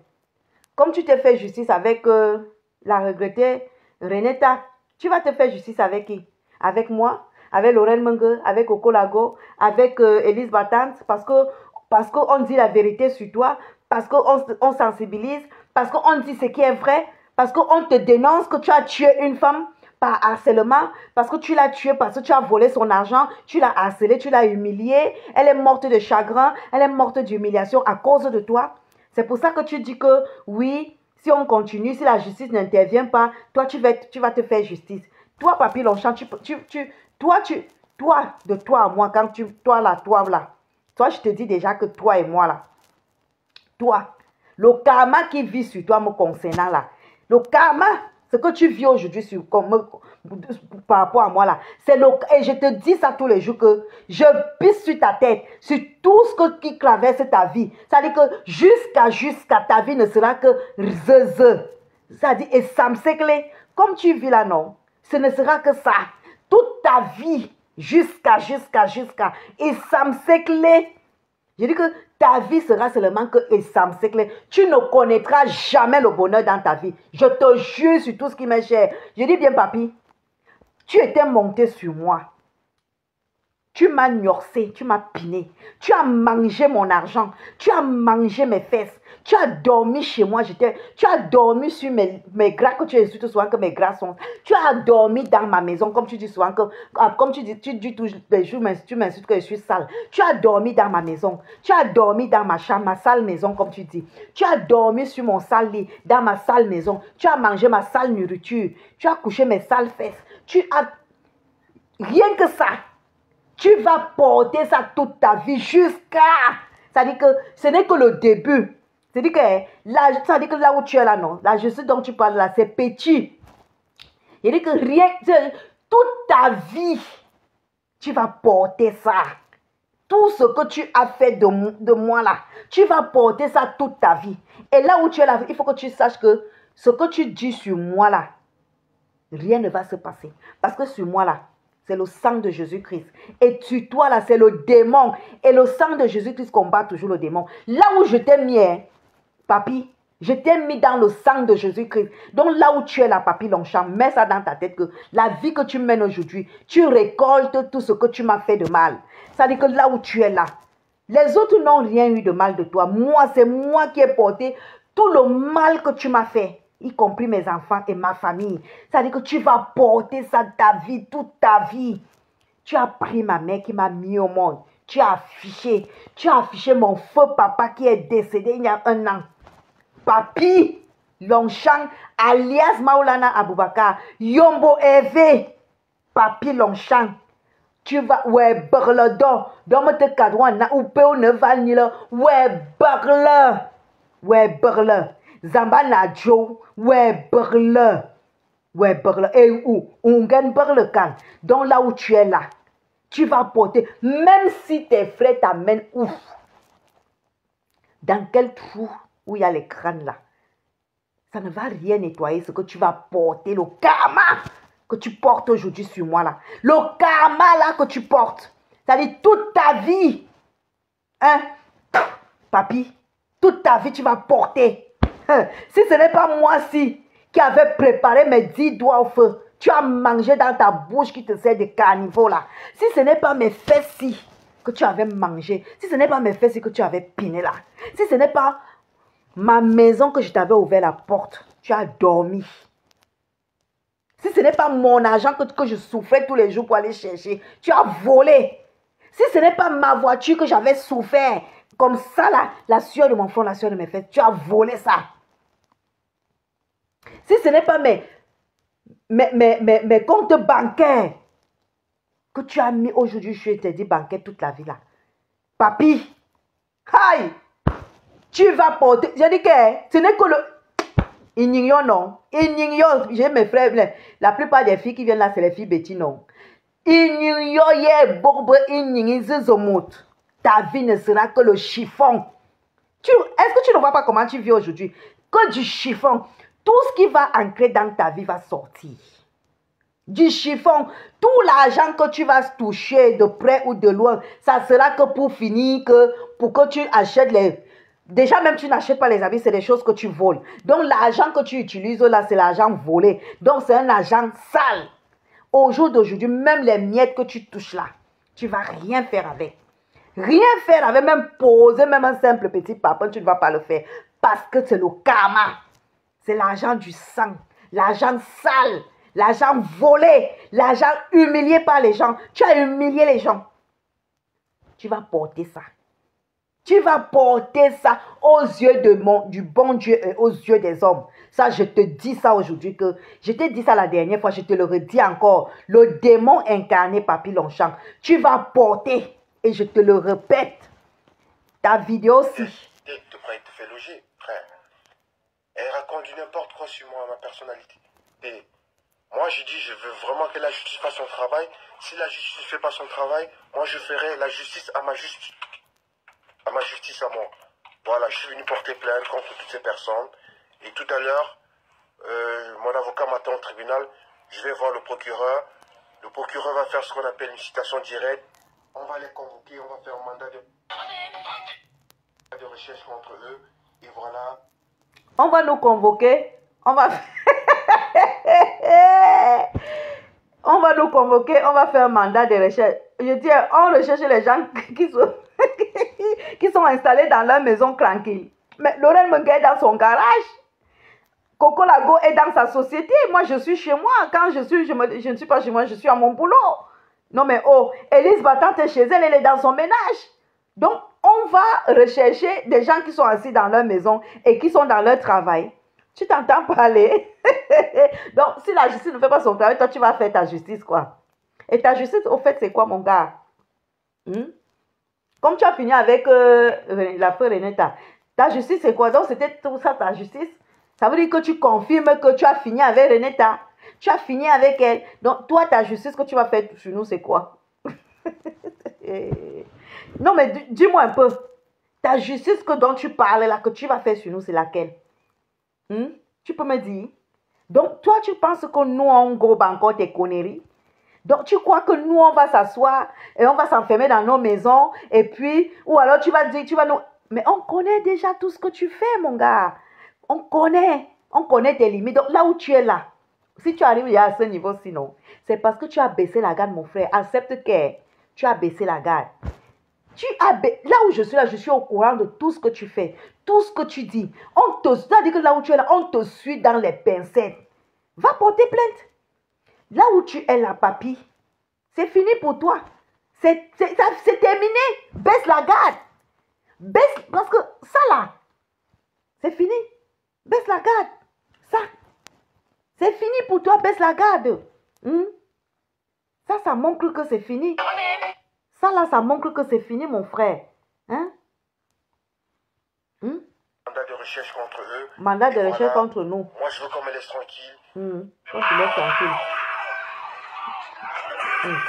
Comme tu t'es fait justice avec la regrettée Renetta, tu vas te faire justice avec qui? Avec moi, avec Lorraine Mengue, avec Coco Lago, avec Elise Battant, parce qu'on dit la vérité sur toi, parce qu'on sensibilise, parce qu'on dit ce qui est vrai, parce qu'on te dénonce que tu as tué une femme par harcèlement, parce que tu l'as tuée, parce que tu as volé son argent, tu l'as harcelée, tu l'as humiliée, elle est morte de chagrin, elle est morte d'humiliation à cause de toi. C'est pour ça que tu dis que oui, si on continue, si la justice n'intervient pas, toi tu vas te faire justice. Toi, Papy Longchamp, de toi à moi, quand toi là, toi, je te dis déjà que toi et moi là, toi, le karma qui vit sur toi me concernant là, le karma, ce que tu vis aujourd'hui par rapport à moi là, et je te dis ça tous les jours que je pisse sur ta tête, sur tout ce qui traverse ta vie. C'est-à-dire que jusqu'à ta vie ne sera que c'est-à-dire, et ça me séclé, comme tu vis là, non, ce ne sera que ça. Toute ta vie, jusqu'à, et ça me séclé. Je dis que ta vie sera seulement que Essamsekle. Tu ne connaîtras jamais le bonheur dans ta vie. Je te jure sur tout ce qui m'est cher. Je dis bien, papi, tu étais monté sur moi. Tu m'as gnorsé, tu m'as piné. Tu as mangé mon argent. Tu as mangé mes fesses. Tu as dormi chez moi. Tu as dormi sur mes gras, que tu insultes souvent que mes gras sont. Tu as dormi dans ma maison, comme tu dis souvent que, comme tu dis tous les jours, tu m'insultes que je suis sale. Tu as dormi dans ma maison. Tu as dormi dans ma chambre, ma sale maison, comme tu dis. Tu as dormi sur mon sale lit, dans ma sale maison. Tu as mangé ma sale nourriture. Tu as couché mes sales fesses. Tu as... Rien que ça. Tu vas porter ça toute ta vie jusqu'à... C'est-à-dire que ce n'est que le début. C'est-à-dire que là où tu es là, non, la justice dont tu parles là, c'est petit. Il dit que rien, toute ta vie, tu vas porter ça. Tout ce que tu as fait de moi là, tu vas porter ça toute ta vie. Et là où tu es là, il faut que tu saches que ce que tu dis sur moi là, rien ne va se passer. Parce que sur moi là, c'est le sang de Jésus-Christ. Et sur toi là, c'est le démon. Et le sang de Jésus-Christ combat toujours le démon. Là où je t'ai mis, papi, je t'ai mis dans le sang de Jésus-Christ. Donc là où tu es là, papi Longchamp, mets ça dans ta tête que la vie que tu mènes aujourd'hui, tu récoltes tout ce que tu m'as fait de mal. C'est-à-dire que là où tu es là, les autres n'ont rien eu de mal de toi. Moi, c'est moi qui ai porté tout le mal que tu m'as fait, y compris mes enfants et ma famille. C'est-à-dire que tu vas porter ça ta vie, toute ta vie. Tu as pris ma mère qui m'a mis au monde. Tu as affiché mon feu papa qui est décédé il y a 1 an. Papi Longchamp, alias Maulana Aboubakar, Yombo Eve, Papi Longchamp, tu vas, ouais, burle donc te cadouan, na ou peu ne va ni là, ouais, burle, Zamba na jo, ouais, burle, et où, on gagne burle quand, donc là où tu es là, tu vas porter, même si tes frères t'amènent ouf, dans quel trou où il y a les crânes là, ça ne va rien nettoyer ce que tu vas porter, le karma que tu portes aujourd'hui sur moi là. Le karma là que tu portes, c'est-à-dire toute ta vie, hein, papi, toute ta vie tu vas porter. Si ce n'est pas moi-ci qui avait préparé mes 10 doigts au feu, tu as mangé dans ta bouche qui te sert de carnivore là. Si ce n'est pas mes fesses que tu avais mangé, si ce n'est pas mes fesses que tu avais piné là, si ce n'est pas ma maison que je t'avais ouvert la porte, tu as dormi. Si ce n'est pas mon argent que je souffrais tous les jours pour aller chercher, tu as volé. Si ce n'est pas ma voiture que j'avais souffert, comme ça là, la sueur de mon front, la sueur de mes fesses, tu as volé ça. Si ce n'est pas mes comptes bancaires que tu as mis aujourd'hui, je t'ai dit bancaire toute la vie là. Papi, aïe, tu vas porter. Je dis que ce n'est que le... Ignore non. Ignore, j'ai mes frères, la plupart des filles qui viennent là, c'est les filles Betty non. Ignore, ta vie ne sera que le chiffon. Est-ce que tu ne vois pas comment tu vis aujourd'hui? Que du chiffon. Tout ce qui va ancrer dans ta vie va sortir. Du chiffon. Tout l'argent que tu vas toucher de près ou de loin, ça sera que pour finir, pour que tu achètes les... Déjà même tu n'achètes pas les habits, c'est des choses que tu voles. Donc l'argent que tu utilises là, c'est l'argent volé. Donc c'est un argent sale. Au jour d'aujourd'hui, même les miettes que tu touches là, tu ne vas rien faire avec. Rien faire avec, même poser, même un simple petit papin, tu ne vas pas le faire. Parce que c'est le karma. C'est l'argent du sang, l'argent sale, l'argent volé, l'argent humilié par les gens. Tu as humilié les gens. Tu vas porter ça. Tu vas porter ça aux yeux du bon Dieu et aux yeux des hommes. Ça, je te dis ça aujourd'hui, que je t'ai dit ça la dernière fois, je te le redis encore. Le démon incarné, Papy Longchamp, tu vas porter, et je te le répète, ta vidéo aussi. De quoi il te fait loger, frère. Elle raconte du n'importe quoi sur moi, ma personnalité. Et moi, je dis, je veux vraiment que la justice fasse son travail. Si la justice ne fait pas son travail, moi, je ferai la justice à ma justice. À ma justice à moi. Voilà, je suis venu porter plainte contre toutes ces personnes. Et tout à l'heure, mon avocat m'attend au tribunal. Je vais voir le procureur. Le procureur va faire ce qu'on appelle une citation directe. On va les convoquer, on va faire un mandat de recherche contre eux. Et voilà. On va nous convoquer. On va... on va nous convoquer. On va faire un mandat de recherche. Je dis, on recherche les gens qui sont... qui sont installés dans leur maison tranquille. Mais Laurent Mengue est dans son garage. Coco Lago est dans sa société. Moi, je suis chez moi. Quand je ne suis pas chez moi, je suis à mon boulot. Non, mais oh, Élise Battante est chez elle, elle est dans son ménage. Donc, on va rechercher des gens qui sont assis dans leur maison et qui sont dans leur travail. Tu t'entends parler? Donc, si la justice ne fait pas son travail, toi, tu vas faire ta justice, quoi. Et ta justice, au fait, c'est quoi, mon gars? Comme tu as fini avec la feu Renetta, ta justice, c'est quoi? Donc, c'était tout ça, ta justice? Ça veut dire que tu confirmes que tu as fini avec Renetta. Tu as fini avec elle. Donc, toi, ta justice que tu vas faire sur nous, c'est quoi? Non, mais dis-moi un peu. Ta justice dont tu parles là, que tu vas faire sur nous, c'est laquelle? Tu peux me dire? Donc, toi, tu penses que nous, on gobe encore tes conneries? Donc, tu crois que nous, on va s'asseoir et on va s'enfermer dans nos maisons et puis, ou alors tu vas dire, tu vas nous... Mais on connaît déjà tout ce que tu fais, mon gars. On connaît tes limites. Donc, là où tu es là, si tu arrives à ce niveau, sinon, c'est parce que tu as baissé la garde, mon frère. Accepte que tu as baissé la garde. Là où je suis là, je suis au courant de tout ce que tu fais, tout ce que tu dis. C'est-à-dire que là où tu es là, on te suit dans les pincettes. Va porter plainte. Là où tu es là, papy, c'est fini pour toi. C'est terminé. Baisse la garde. Baisse, parce que ça là, c'est fini. Baisse la garde. Ça, c'est fini pour toi. Baisse la garde. Ça montre que c'est fini. Ça là, ça montre que c'est fini, mon frère. Mandat de recherche contre eux. Mandat de recherche contre nous. Moi, je veux qu'on me laisse tranquille. Toi, tu laisses tranquille.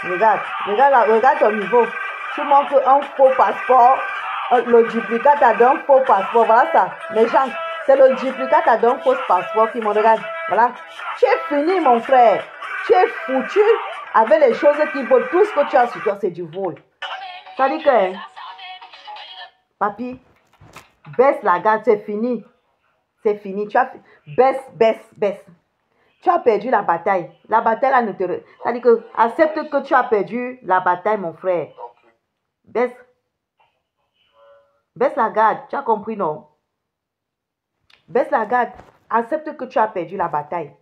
Regarde ton niveau. Tu montres un faux passeport. Le duplicate a d'un faux passeport. Voilà ça. Les gens, c'est le duplicate a d'un faux passeport qui me regarde. Voilà. Tu es fini, mon frère. Tu es foutu avec les choses qui volent. Tout ce que tu as sur toi, c'est du vol. Ça dit que, papy, baisse la garde, c'est fini. C'est fini. Tu as baisse. Tu as perdu la bataille. La bataille, là, ne te... C'est-à-dire que, accepte que tu as perdu la bataille, mon frère. Baisse la garde. Tu as compris, non? Baisse la garde. Accepte que tu as perdu la bataille.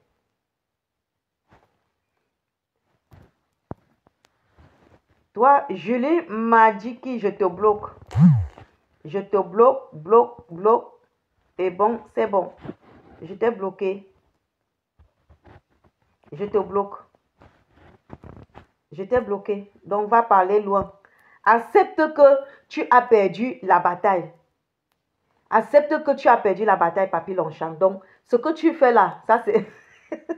Toi, Julie m'a dit que je te bloque. Je te bloque. Et bon, c'est bon. Je t'ai bloqué. Je te bloque. Je t'ai bloqué. Donc, va parler loin. Accepte que tu as perdu la bataille. Accepte que tu as perdu la bataille, Papy Longchamp. Donc, ce que tu fais là, ça c'est...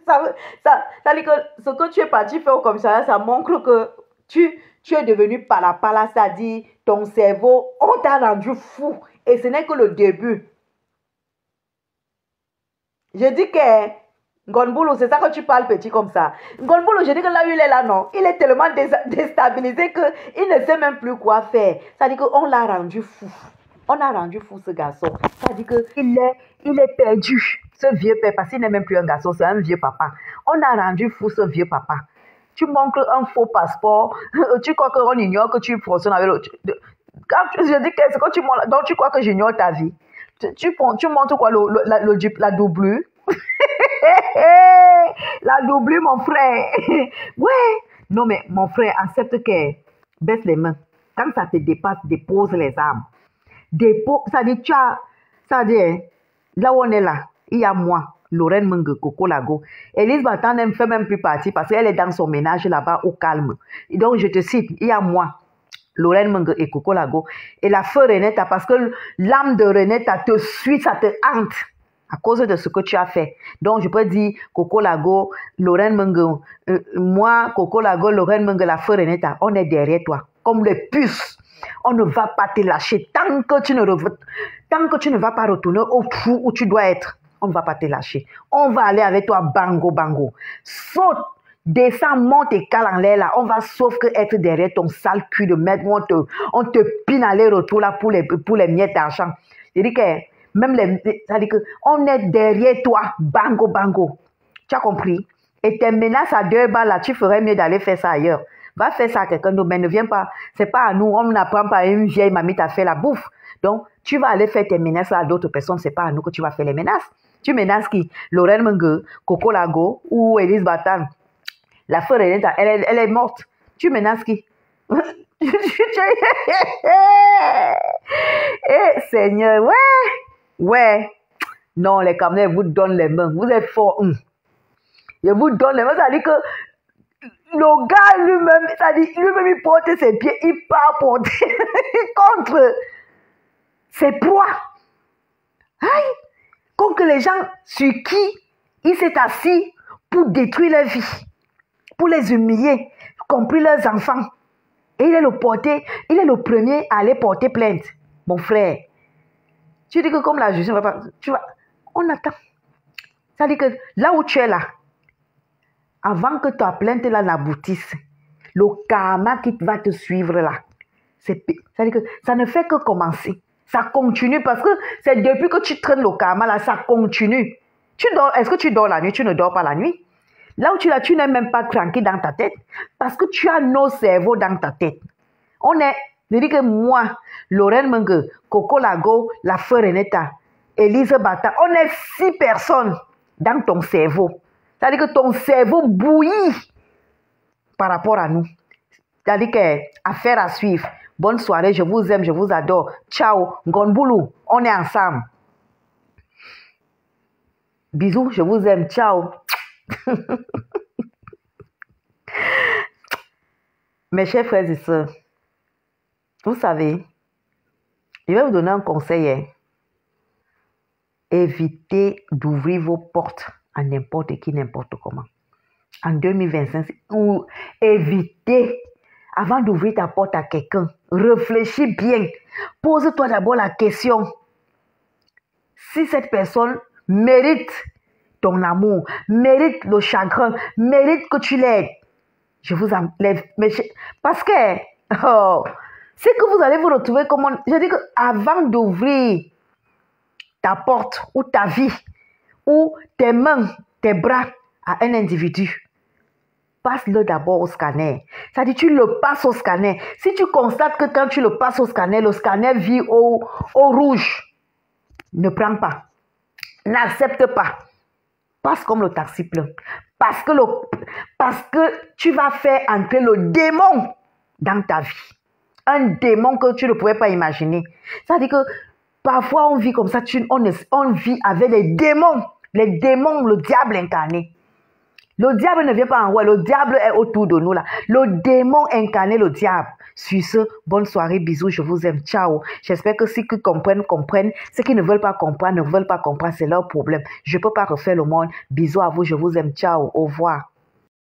ça dit que ce que tu es parti faire au commissariat, ça montre que tu es devenu pala, c'est-à-dire ton cerveau, on t'a rendu fou. Et ce n'est que le début. Je dis que... Ngonbulu, c'est ça que tu parles petit comme ça. Ngonbulu, je dis que là où il est là, non. Il est tellement déstabilisé qu'il ne sait même plus quoi faire. Ça dit qu'on l'a rendu fou. On a rendu fou ce garçon. Ça dit qu'il est perdu. Ce vieux père, parce qu'il n'est même plus un garçon, c'est un vieux papa. On a rendu fou ce vieux papa. Tu montres un faux passeport. Tu crois qu'on ignore que tu fonctionnes avec l'autre. Quand je dis qu'est-ce que tu montres, donc tu crois que j'ignore ta vie. Tu montres quoi, la doublure. La doublure, mon frère. Ouais. Non, mais mon frère, accepte que baisse les mains. Quand ça te dépasse, dépose les armes. Ça dit, ça dit, hein, là où on est là, il y a moi, Lorraine Menge, Coco Lago. Elise Batan ne fait même plus partie parce qu'elle est dans son ménage là-bas au calme. Et donc, je te cite, il y a moi, Lorraine Menge et Coco Lago. Et la feu Renetta, parce que l'âme de Renetta te suit, ça te hante à cause de ce que tu as fait. Donc, je peux dire Coco Lago, Lorraine Menge, moi, Coco Lago, Lorraine Menge, la feu Renetta, on est derrière toi, comme les puces. On ne va pas te lâcher tant que tu ne vas pas retourner au trou où tu dois être. On ne va pas te lâcher. On va aller avec toi, bango, bango. Saute, descends, monte et cale en l'air là. On va sauf que être derrière ton sale cul de merde où on te pine aller-retour là pour les miettes d'argent. C'est-à-dire que même c'est-à-dire que on est derrière toi, bango, bango. Tu as compris? Et tes menaces à 2 balles là, tu ferais mieux d'aller faire ça ailleurs. Va faire ça à quelqu'un d'autre, mais ne viens pas. C'est pas à nous. On n'apprend pas à une vieille mamie t'a fait la bouffe. Donc, tu vas aller faire tes menaces à d'autres personnes. C'est pas à nous que tu vas faire les menaces. Tu menaces qui? Lorraine Menge, Coco Lago ou Elise Batan. La feu Renetta, elle est morte. Tu menaces qui? Eh, Seigneur, ouais. Non, les Camerounais vous donnent les mains. Vous êtes forts. Je vous donne les mains. Ça dit que le gars lui-même, lui-même, il porte ses pieds, il part porter contre ses proies. Aïe! Contre les gens sur qui il s'est assis pour détruire leur vie, pour les humilier, y compris leurs enfants. Et il est le premier à aller porter plainte. Mon frère, tu dis que comme la justice ne va pas, on attend. Ça dit que là où tu es là, avant que ta plainte là n'aboutisse, le karma qui va te suivre là, c'est-à-dire que ça ne fait que commencer. Ça continue parce que c'est depuis que tu traînes le karma là, ça continue. Est-ce que tu dors la nuit? Tu ne dors pas la nuit. Là où tu n'es même pas tranquille dans ta tête parce que tu as nos cerveaux dans ta tête. C'est-à-dire que moi, Lorraine Menge, Coco Lago, la feu Renetta, Elise Bata, on est 6 personnes dans ton cerveau. C'est-à-dire que ton cerveau bouillit par rapport à nous. C'est-à-dire qu'affaire à suivre. Bonne soirée, je vous aime, je vous adore. Ciao, Ngonboulou, on est ensemble. Bisous, je vous aime, ciao. Mes chers frères et sœurs, vous savez, je vais vous donner un conseil. Évitez d'ouvrir vos portes à n'importe qui, n'importe comment. En 2025, ou évitez, avant d'ouvrir ta porte à quelqu'un, réfléchis bien. Pose-toi d'abord la question. Si cette personne mérite ton amour, mérite le chagrin, mérite que tu l'aides, je vous enlève. Parce que, c'est que vous allez vous retrouver comme... Je dis qu'avant d'ouvrir ta porte ou ta vie, ou tes mains, tes bras à un individu, passe-le d'abord au scanner. Ça dit, tu le passes au scanner. Si tu constates que quand tu le passes au scanner vit au rouge, ne prends pas. N'accepte pas. Passe comme le taxi plein. Parce que tu vas faire entrer le démon dans ta vie. Un démon que tu ne pouvais pas imaginer. Ça dit que parfois on vit comme ça, on vit avec les démons, le diable incarné. Le diable ne vient pas en roi, le diable est autour de nous là. Le démon incarné, le diable. Sur ce, bonne soirée, bisous, je vous aime, ciao. J'espère que ceux qui comprennent. Ceux qui ne veulent pas comprendre, c'est leur problème. Je ne peux pas refaire le monde. Bisous à vous, je vous aime, ciao, au revoir.